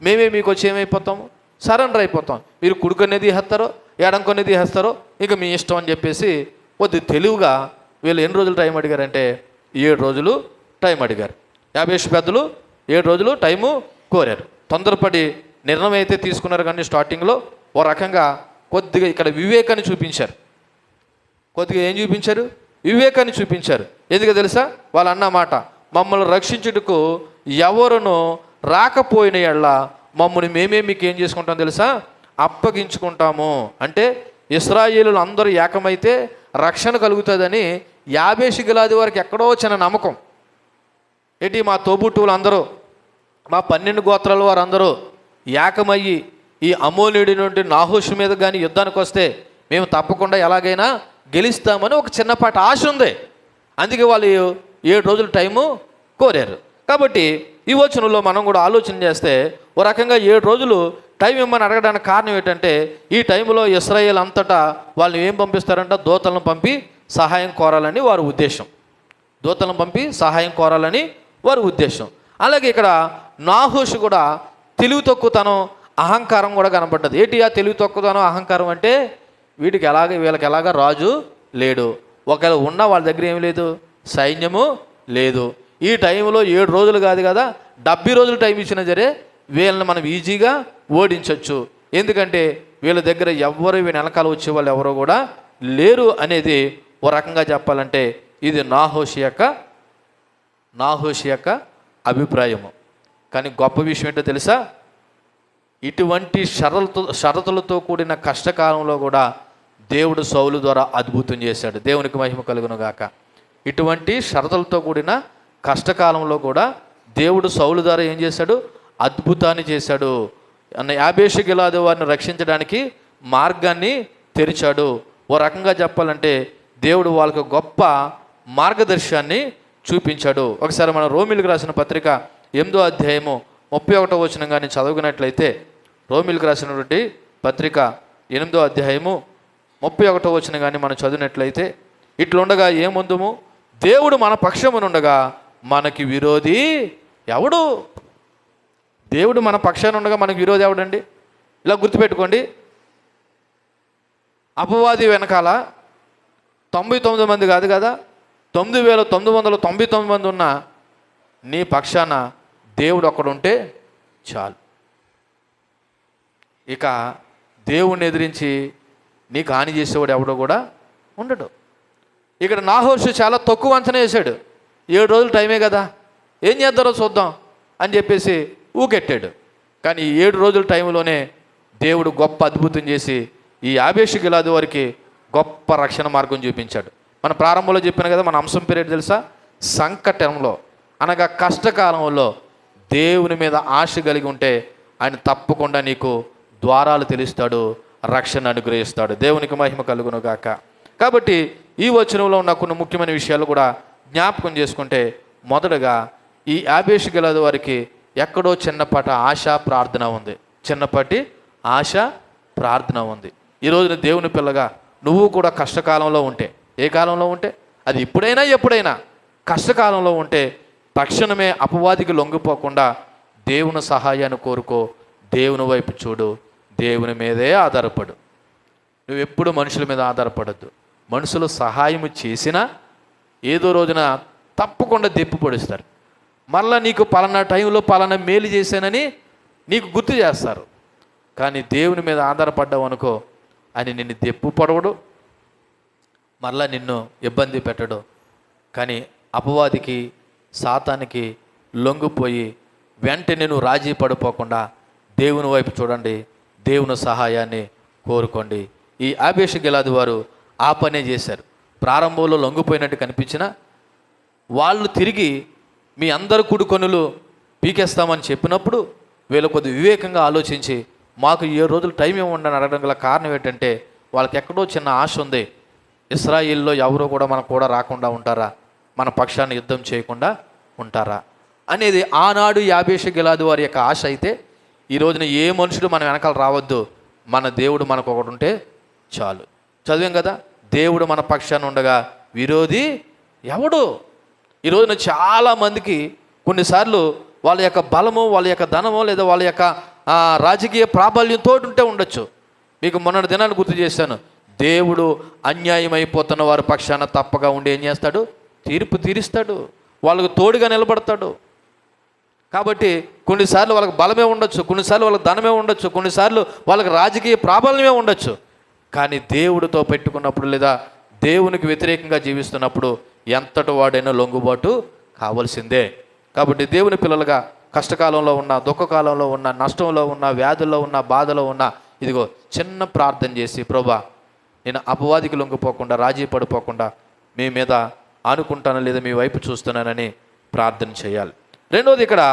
మేమే మీకు వచ్చి ఏమైపోతాము, సరెండర్ అయిపోతాం. మీరు కుడుకనేది తీసేస్తారో ఎడంకొనేది తీసేస్తారో ఇక మీ ఇష్టం అని చెప్పేసి కొద్ది తెలివిగా వీళ్ళు ఎన్ని రోజులు టైం అడిగారంటే 7 రోజులు టైం అడిగారు. యాబేషు పెద్దలు 7 రోజులు టైము కోరారు. తొందరపడి నిర్ణయం అయితే తీసుకున్నారు, కానీ స్టార్టింగ్లో ఓ రకంగా కొద్దిగా ఇక్కడ వివేకాన్ని చూపించారు. కొద్దిగా ఏం చూపించారు? వివేకాన్ని చూపించారు. ఎందుకు తెలుసా? వాళ్ళు అన్నమాట, మమ్మల్ని రక్షించుటకు ఎవరును రాకపోయిన ఎడల మమ్మల్ని మేమే మీకు ఏం చేసుకుంటాం తెలుసా? అప్పగించుకుంటాము. అంటే ఇశ్రాయేలులు అందరూ ఏకమైతే రక్షణ కలుగుతుందని యాబేషు గిలాదు వారికి ఎక్కడో చిన్న నమ్మకం. ఏంటి మా తోబుట్టువులు అందరూ, మా 12 గోత్రాల వారు అందరూ ఏకమయ్యి ఈ అమోనీయుడి నుండి నాహోషు మీద కానీ యుద్ధానికి వస్తే మేము తప్పకుండా ఎలాగైనా గెలుస్తామని ఒక చిన్నపాటి ఆశ ఉంది. అందుకే వాళ్ళు 7 రోజులు టైము కోరారు. కాబట్టి ఈ వచనంలో మనం కూడా ఆలోచన చేస్తే ఓ రకంగా 7 రోజులు టైం ఇవ్వమని అడగడానికి కారణం ఏంటంటే ఈ టైంలో ఇశ్రాయేల్ అంతటా వాళ్ళు ఏం పంపిస్తారంట? దూతలను పంపి సహాయం కోరాలని వారి ఉద్దేశం. దూతలను పంపి సహాయం కోరాలని వారి ఉద్దేశం. అలాగే ఇక్కడ నాహోషు కూడా తెలివి తక్కువతనం, అహంకారం కూడా కనబడ్డది. ఏంటి ఆ తెలివి తక్కువతనం, అహంకారం అంటే వీళ్ళకి ఎలాగా రాజు లేడు, ఒకవేళ ఉన్న వాళ్ళ దగ్గర ఏమి లేదు, సైన్యము లేదు. ఈ టైంలో 7 రోజులు కాదు కదా, 70 రోజులు టైం ఇచ్చినా సరే వీళ్ళని మనం ఈజీగా ఓడించవచ్చు. ఎందుకంటే వీళ్ళ దగ్గర ఎవరు వెనకాల వచ్చే వాళ్ళు ఎవరో కూడా లేరు అనేది ఓ రకంగా చెప్పాలంటే ఇది నాహోషు యొక్క అభిప్రాయము. కానీ గొప్ప విషయం ఏంటో తెలుసా? ఇటువంటి షరతులతో కూడిన కష్టకాలంలో కూడా దేవుడు సౌలు ద్వారా అద్భుతం చేశాడు. దేవునికి మహిమ కలుగును గాక. ఇటువంటి షరతులతో కూడిన కష్టకాలంలో కూడా దేవుడు సౌలు ద్వారా ఏం చేశాడు? అద్భుతాన్ని చేశాడు. యాబేషు గిలాదు వారిని రక్షించడానికి మార్గాన్ని తెరిచాడు. ఓ రకంగా చెప్పాలంటే దేవుడు వాళ్ళకు గొప్ప మార్గదర్శనాన్ని చూపించాడు. ఒకసారి మన రోమిలకు రాసిన పత్రిక 8వ అధ్యాయము 31వ వచనం కానీ చదువుకున్నట్లయితే, రోమిలకు రాసినటువంటి పత్రిక 8వ అధ్యాయము 31వ వచనం కానీ మనం చదివినట్లయితే, ఇట్లుండగా ఏముందుము, దేవుడు మన పక్షమునుండగా మనకి విరోధి ఎవడు? దేవుడు మన పక్షాన ఉండగా మనకి విరోధి ఎవడండి? ఇలా గుర్తుపెట్టుకోండి. అపవాది వెనకాల 99 మంది కాదు కదా, 9999 మంది ఉన్న నీ పక్షాన దేవుడు ఒక్కడుంటే చాలు. ఇక దేవుణ్ణి ఎదిరించి నీకు హాని చేసేవాడు ఎవడో కూడా ఉండడు. ఇక్కడ నాహోషు చాలా తక్కువ అంచనా వేశాడు. 7 రోజులు టైమే కదా, ఏం చేద్దారో చూద్దాం అని చెప్పేసి ఊకెట్టాడు. కానీ 7 రోజుల టైంలోనే దేవుడు గొప్ప అద్భుతం చేసి ఈ యాబేషు గిలాదు వారికి గొప్ప రక్షణ మార్గం చూపించాడు. మన ప్రారంభంలో చెప్పాను కదా, మన అంశం పీరియడ్ తెలుసా? సంకటంలో అనగా కష్టకాలంలో దేవుని మీద ఆశ కలిగి ఉంటే ఆయన తప్పకుండా నీకు ద్వారాలు తెలుస్తాడు, రక్షణ అనుగ్రహిస్తాడు. దేవునికి మహిమ కలుగును గాక. కాబట్టి ఈ వచనంలో ఉన్న కొన్ని ముఖ్యమైన విషయాలు కూడా జ్ఞాపకం చేసుకుంటే, మొదటగా ఈ యాబేషు గిలాదు వారికి ఎక్కడో చిన్నపాటి ఆశ ప్రార్థన ఉంది. చిన్నపాటి ఆశ ప్రార్థన ఉంది. ఈ రోజున దేవుని పిల్లగా నువ్వు కూడా కష్టకాలంలో ఉంటే, ఏ కాలంలో ఉంటే అది ఇప్పుడైనా ఎప్పుడైనా కష్టకాలంలో ఉంటే తక్షణమే అపవాదికి లొంగిపోకుండా దేవుని సహాయాన్ని కోరుకో, దేవుని వైపు చూడు, దేవుని మీదే ఆధారపడు. నువ్వు ఎప్పుడు మనుషుల మీద ఆధారపడద్దు. మనుషులు సహాయం చేసినా ఏదో రోజున తప్పకుండా దెప్పి పొడుస్తారు. మళ్ళీ నీకు పలానా టైంలో పలానా మేలు చేశానని నీకు గుర్తు చేస్తారు. కానీ దేవుని మీద ఆధారపడ్డావు అనుకో, అని నిన్ను దెప్పు పొడవడు, మళ్ళా నిన్ను ఇబ్బంది పెట్టడు. కానీ అపవాదికి సాతానికి లొంగిపోయి వెంటనే నువ్వు రాజీ పడిపోకుండా దేవుని వైపు చూడండి, దేవుని సహాయాన్ని కోరుకోండి. ఈ యాబేషు గిలాదు వారు ఆ పనే చేశారు. ప్రారంభంలో లొంగిపోయినట్టు కనిపించినా వాళ్ళు తిరిగి మీ అందరు కుడుకొనులు పీకేస్తామని చెప్పినప్పుడు వీళ్ళు కొద్ది వివేకంగా ఆలోచించి మాకు 7 రోజులు టైం ఇవ్వండి అని అడగడం గల కారణం ఏంటంటే వాళ్ళకి ఎక్కడో చిన్న ఆశ ఉంది. ఇశ్రాయేల్లో ఎవరో కూడా మనకు కూడా రాకుండా ఉంటారా, మన పక్షాన్ని యుద్ధం చేయకుండా ఉంటారా అనేది ఆనాడు యాబేషు గిలాదు వారి యొక్క ఆశ అయితే, ఈ రోజున ఏ మనుషుడు మన వెనకాల రావద్దు, మన దేవుడు మనకు ఒకటి ఉంటే చాలు. చదివాం కదా, దేవుడు మన పక్షాన్ని ఉండగా విరోధి ఎవడు. ఈ రోజున చాలామందికి కొన్నిసార్లు వాళ్ళ యొక్క బలము, వాళ్ళ యొక్క ధనము, లేదా వాళ్ళ యొక్క రాజకీయ ప్రాబల్యంతో ఉంటే ఉండొచ్చు. మీకు మొన్నటి దినాన్ని గుర్తు చేశాను, దేవుడు అన్యాయం అయిపోతున్న వారి పక్షాన తప్పగా ఉండి ఏం చేస్తాడు, తీర్పు తీరుస్తాడు, వాళ్ళకు తోడుగా నిలబడతాడు. కాబట్టి కొన్నిసార్లు వాళ్ళకి బలమే ఉండొచ్చు, కొన్నిసార్లు వాళ్ళకి ధనమే ఉండొచ్చు, కొన్నిసార్లు వాళ్ళకి రాజకీయ ప్రాబల్యమే ఉండొచ్చు. కానీ దేవుడితో పెట్టుకున్నప్పుడు లేదా దేవునికి వ్యతిరేకంగా జీవిస్తున్నప్పుడు ఎంతటి వాడైనా లొంగుబాటు కావాల్సిందే. కాబట్టి దేవుని పిల్లలుగా కష్టకాలంలో ఉన్న, దుఃఖకాలంలో ఉన్న, నష్టంలో ఉన్న, వ్యాధుల్లో ఉన్న, బాధలో ఉన్న, ఇదిగో చిన్న ప్రార్థన చేసి, ప్రభా నేను అపవాదికి లొంగిపోకుండా, రాజీ పడిపోకుండా మీ మీద ఆనుకుంటాను లేదా మీ వైపు చూస్తున్నానని ప్రార్థన చేయాలి. రెండవది ఇక్కడ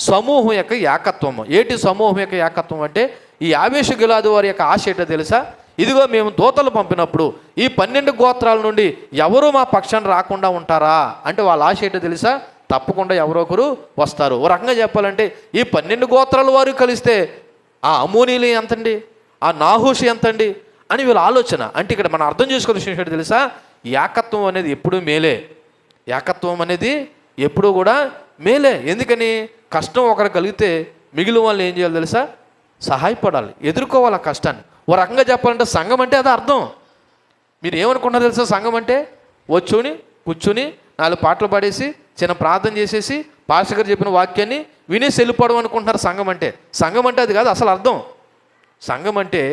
సమూహం యొక్క ఏకత్వము. ఏంటి సమూహం యొక్క ఏకత్వం అంటే, ఈ యాబేషు గిలాదు వారి యొక్క ఆశ ఏంటో తెలుసా? ఇదిగో మేము దూతలు పంపినప్పుడు ఈ 12 గోత్రాల నుండి ఎవరు మా పక్షాన్ని రాకుండా ఉంటారా అంటే వాళ్ళ ఆశ ఏంటో తెలుసా? తప్పకుండా ఎవరో ఒకరు వస్తారు. ఓ రకంగా చెప్పాలంటే ఈ 12 గోత్రాల వారు కలిస్తే ఆ అమోనీలు ఎంతండి, ఆ నాహూషి ఎంతండి అని వీళ్ళ ఆలోచన. అంటే ఇక్కడ మనం అర్థం చేసుకోవాల్సిన విషయం ఏంటో తెలుసా? ఏకత్వం అనేది ఎప్పుడూ మేలే. ఏకత్వం అనేది ఎప్పుడూ కూడా మేలే. ఎందుకని? కష్టం ఒకరు కలిగితే మిగిలిన వాళ్ళు ఏం చేయాలి తెలుసా? సహాయపడాలి, ఎదుర్కోవాలి ఆ కష్టాన్ని. ఓ రకంగా చెప్పాలంటే సంఘం అంటే అది అర్థం. మీరు ఏమనుకున్నారు తెలుసా? సంఘం అంటే కూర్చుని 4 పాటలు పాడేసి చిన్న ప్రార్థన చేసేసి పాస్టర్ గారు చెప్పిన వాక్యాన్ని వినేసి వెళ్ళిపోవడం అనుకుంటున్నారు సంఘం అంటే. సంఘం అంటే అది కాదు అసలు అర్థం. సంఘం అంటే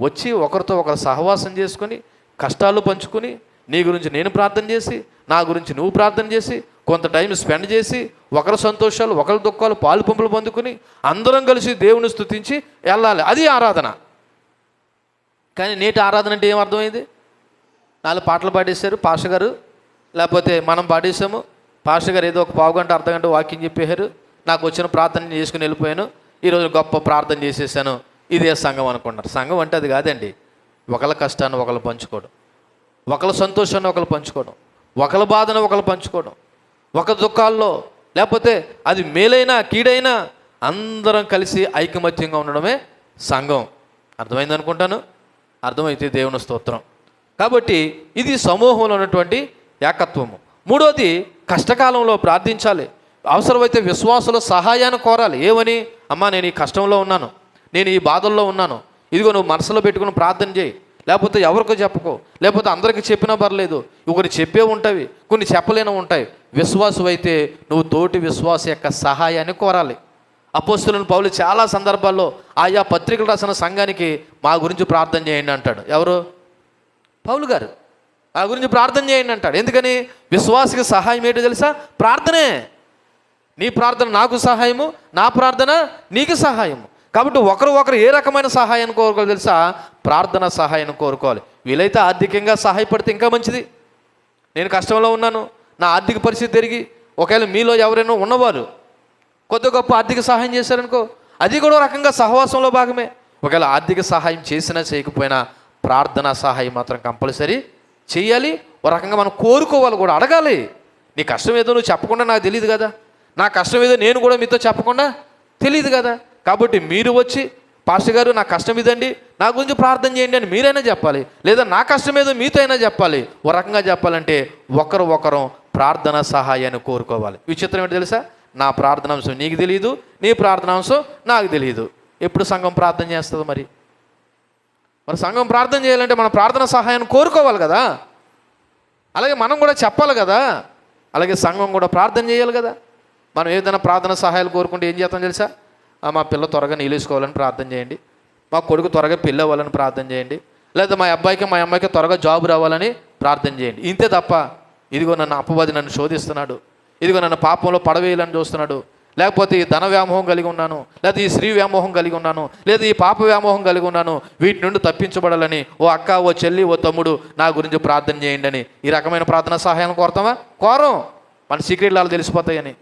వచ్చి ఒకరితో ఒకరు సహవాసం చేసుకొని, కష్టాలు పంచుకొని, నీ గురించి నేను ప్రార్థన చేసి, నా గురించి నువ్వు ప్రార్థన చేసి, కొంత టైం స్పెండ్ చేసి, ఒకరి సంతోషాలు ఒకరి దుఃఖాలు పాలు పంపులు పొందుకొని అందరం కలిసి దేవుని స్తుతించి వెళ్ళాలి. అది ఆరాధన. కానీ నేటి ఆరాధన అంటే ఏం అర్థమైంది? 4 పాటలు పాడేశారు పాస్టర్ గారు, లేకపోతే మనం పాడేసాము, పాస్టర్ గారు ఏదో ఒక పావుగంట అర్ధగంట వాక్యం చెప్పేశారు, నాకు వచ్చిన ప్రార్థన చేసుకుని వెళ్ళిపోయాను, ఈరోజు గొప్ప ప్రార్థన చేసేసాను, ఇదే సంఘం అనుకుంటారు. సంఘం అంటే అది కాదండి. ఒకళ్ళ కష్టాన్ని ఒకళ్ళు పంచుకోవడం, ఒకళ్ళ సంతోషాన్ని ఒకళ్ళు పంచుకోవడం, ఒకళ్ళ బాధను ఒకళ్ళు పంచుకోవడం, ఒక దుఃఖాల్లో లేకపోతే అది మేలైనా కీడైనా అందరం కలిసి ఐకమత్యంగా ఉండడమే సంఘం. అర్థమైంది అనుకుంటాను. అర్థమైతే దేవుని స్తోత్రం. కాబట్టి ఇది సమూహంలో ఉన్నటువంటి ఏకత్వము. మూడోది, కష్టకాలంలో ప్రార్థించాలి. అవసరమైతే విశ్వాసుల సహాయాన్ని కోరాలి. ఏమని? అమ్మా నేను ఈ కష్టంలో ఉన్నాను, నేను ఈ బాధల్లో ఉన్నాను, ఇదిగో నువ్వు మనసులో పెట్టుకుని ప్రార్థన చేయి. లేకపోతే ఎవరికో చెప్పుకో, లేకపోతే అందరికీ చెప్పినా పర్లేదు, ఒకటి చెప్పే ఉంటాయి, కొన్ని చెప్పలేని ఉంటాయి. విశ్వాసం అయితే నువ్వు తోటి విశ్వాస యొక్క సహాయాన్ని కోరాలి. అపోస్తలుని పౌలు చాలా సందర్భాల్లో ఆయా పత్రికలు రాసిన సంఘానికి మా గురించి ప్రార్థన చేయండి అంటాడు. ఎవరు? పౌలు గారు. మా గురించి ప్రార్థన చేయండి అంటాడు. ఎందుకని? విశ్వాసకి సహాయం ఏంటో తెలుసా? ప్రార్థనే. నీ ప్రార్థన నాకు సహాయము, నా ప్రార్థన నీకు సహాయము. కాబట్టి ఒకరు ఏ రకమైన సహాయాన్ని కోరుకోవాలి తెలుసా? ప్రార్థన సహాయాన్ని కోరుకోవాలి. వీలైతే ఆర్థికంగా సహాయపడితే ఇంకా మంచిది. నేను కష్టంలో ఉన్నాను, నా ఆర్థిక పరిస్థితి తిరిగి ఒకవేళ మీలో ఎవరైనా ఉన్నవారు కొద్ది గొప్ప ఆర్థిక సహాయం చేశారనుకో, అది కూడా రకంగా సహవాసంలో భాగమే. ఒకవేళ ఆర్థిక సహాయం చేసినా చేయకపోయినా ప్రార్థనా సహాయం మాత్రం కంపల్సరీ చేయాలి. ఒక రకంగా మనం కోరుకోవాలి కూడా, అడగాలి. నీ కష్టం ఏదో నువ్వు చెప్పకుండా నాకు తెలియదు కదా, నా కష్టం ఏదో నేను కూడా మీతో చెప్పకుండా తెలియదు కదా. కాబట్టి మీరు వచ్చి పాస్టర్ గారు నా కష్టం ఇదండి, నా గురించి ప్రార్థన చేయండి అని మీరైనా చెప్పాలి, లేదా నా కష్టం ఏదో మీతో అయినా చెప్పాలి. ఒక రకంగా చెప్పాలంటే ఒకరు ప్రార్థనా సహాయాన్ని కోరుకోవాలి. విచిత్రం ఏంటి తెలుసా? నా ప్రార్థనాంశం నీకు తెలియదు, నీ ప్రార్థనాంశం నాకు తెలియదు. ఎప్పుడు సంఘం ప్రార్థన చేస్తుంది? మరి సంఘం ప్రార్థన చేయాలంటే మన ప్రార్థన సహాయాన్ని కోరుకోవాలి కదా, అలాగే మనం కూడా చెప్పాలి కదా, అలాగే సంఘం కూడా ప్రార్థన చేయాలి కదా. మనం ఏదైనా ప్రార్థన సహాయాలు కోరుకుంటే ఏం చేస్తాం తెలుసా? మా పిల్ల త్వరగా నీళ్ళేసుకోవాలని ప్రార్థన చేయండి, మా కొడుకు త్వరగా పెళ్ళి అవ్వాలని ప్రార్థన చేయండి, లేదా మా అమ్మాయికి త్వరగా జాబ్ రావాలని ప్రార్థన చేయండి. ఇంతే తప్ప ఇదిగో నన్ను అపవాది నన్ను శోధిస్తున్నాడు, ఇదిగో నన్ను పాపంలో పడవేయాలని చూస్తున్నాడు, లేకపోతే ఈ ధన వ్యామోహం కలిగి ఉన్నాను, లేదా ఈ స్త్రీ వ్యామోహం కలిగి ఉన్నాను, లేదా ఈ పాప వ్యామోహం కలిగి ఉన్నాను, వీటి నుండి తప్పించబడాలని ఓ అక్క, ఓ చెల్లి, ఓ తమ్ముడు నా గురించి ప్రార్థన చేయండి అని ఈ రకమైన ప్రార్థన సహాయాన్ని కోరతామా? కోరం. మన సీక్రెట్లు వాళ్ళు తెలిసిపోతాయని.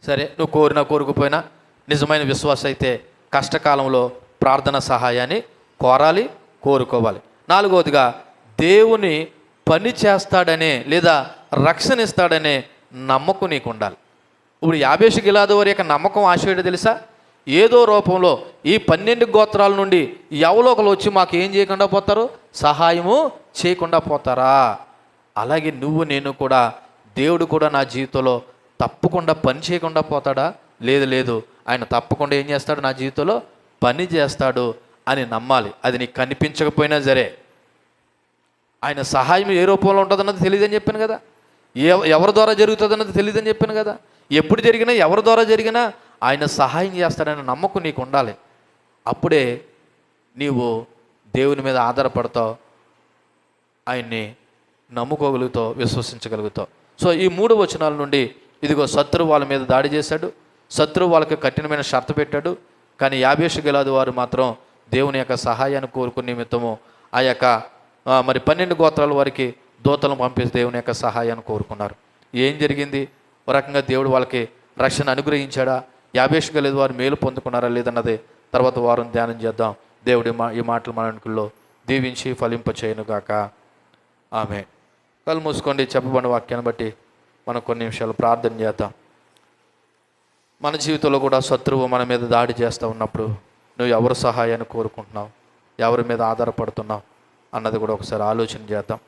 సరే, నువ్వు కోరినా కోరుకుపోయినా నిజమైన విశ్వాసం అయితే కష్టకాలంలో ప్రార్థన సహాయాన్ని కోరాలి, కోరుకోవాలి. నాలుగవదిగా, దేవుని పని చేస్తాడనే లేదా రక్షణ ఇస్తాడనే నమ్మకం నీకు ఉండాలి. ఇప్పుడు యాబేషు గిలాదు వారి యొక్క నమ్మకం ఆశయుడు తెలుసా? ఏదో రూపంలో ఈ 12 గోత్రాల నుండి ఎవరో ఒకరు వచ్చి మాకు ఏం చేయకుండా పోతారు, సహాయము చేయకుండా పోతారా? అలాగే నువ్వు నేను కూడా, దేవుడు కూడా నా జీవితంలో తప్పకుండా పని చేయకుండా పోతాడా? లేదు లేదు, ఆయన తప్పకుండా ఏం చేస్తాడు, నా జీవితంలో పని చేస్తాడు అని నమ్మాలి. అది నీకు కనిపించకపోయినా సరే, ఆయన సహాయం ఏ రూపంలో ఉంటుందన్నది తెలియదని చెప్పాను కదా, ఎవరి ద్వారా జరుగుతుంది అన్నది తెలియదని చెప్పాను కదా. ఎప్పుడు జరిగినా ఎవరి ద్వారా జరిగినా ఆయన సహాయం చేస్తాడనే నమ్మకం నీకు ఉండాలి. అప్పుడే నీవు దేవుని మీద ఆధారపడతావు, ఆయన్ని నమ్ముకోగలుగుతావు, విశ్వసించగలుగుతావు. సో ఈ 3 వచనాల నుండి ఇదిగో శత్రువు వాళ్ళ మీద దాడి చేశాడు, శత్రువు వాళ్ళకి కఠినమైన షరతు పెట్టాడు. కానీ యాబేషు గిలాదు వారు మాత్రం దేవుని యొక్క సహాయాన్ని కోరుకునే నిమిత్తము ఆ యొక్క మరి 12 గోత్రాల వారికి దూతలను పంపేసి దేవుని యొక్క సహాయాన్ని కోరుకున్నారు. ఏం జరిగింది? ఒక రకంగా దేవుడు వాళ్ళకి రక్షణ అనుగ్రహించాడా? యాబేషు గిలాదు వారు మేలు పొందుకున్నారా లేదన్నది తర్వాత వారం ధ్యానం చేద్దాం. దేవుడి ఈ మాటలు మన అనుకుల్లో దీవించి ఫలింపచేయునుగాక. ఆమె. కళ్ళు మూసుకోండి. చెప్పబడిన వాక్యాన్ని బట్టి మనం కొన్ని నిమిషాలు ప్రార్థన చేద్దాం. మన జీవితంలో కూడా శత్రువు మన మీద దాడి చేస్తూ ఉన్నప్పుడు నువ్వు ఎవరి సహాయాన్ని కోరుకుంటున్నావు, ఎవరి మీద ఆధారపడుతున్నావు అన్నది కూడా ఒకసారి ఆలోచన చేద్దాం.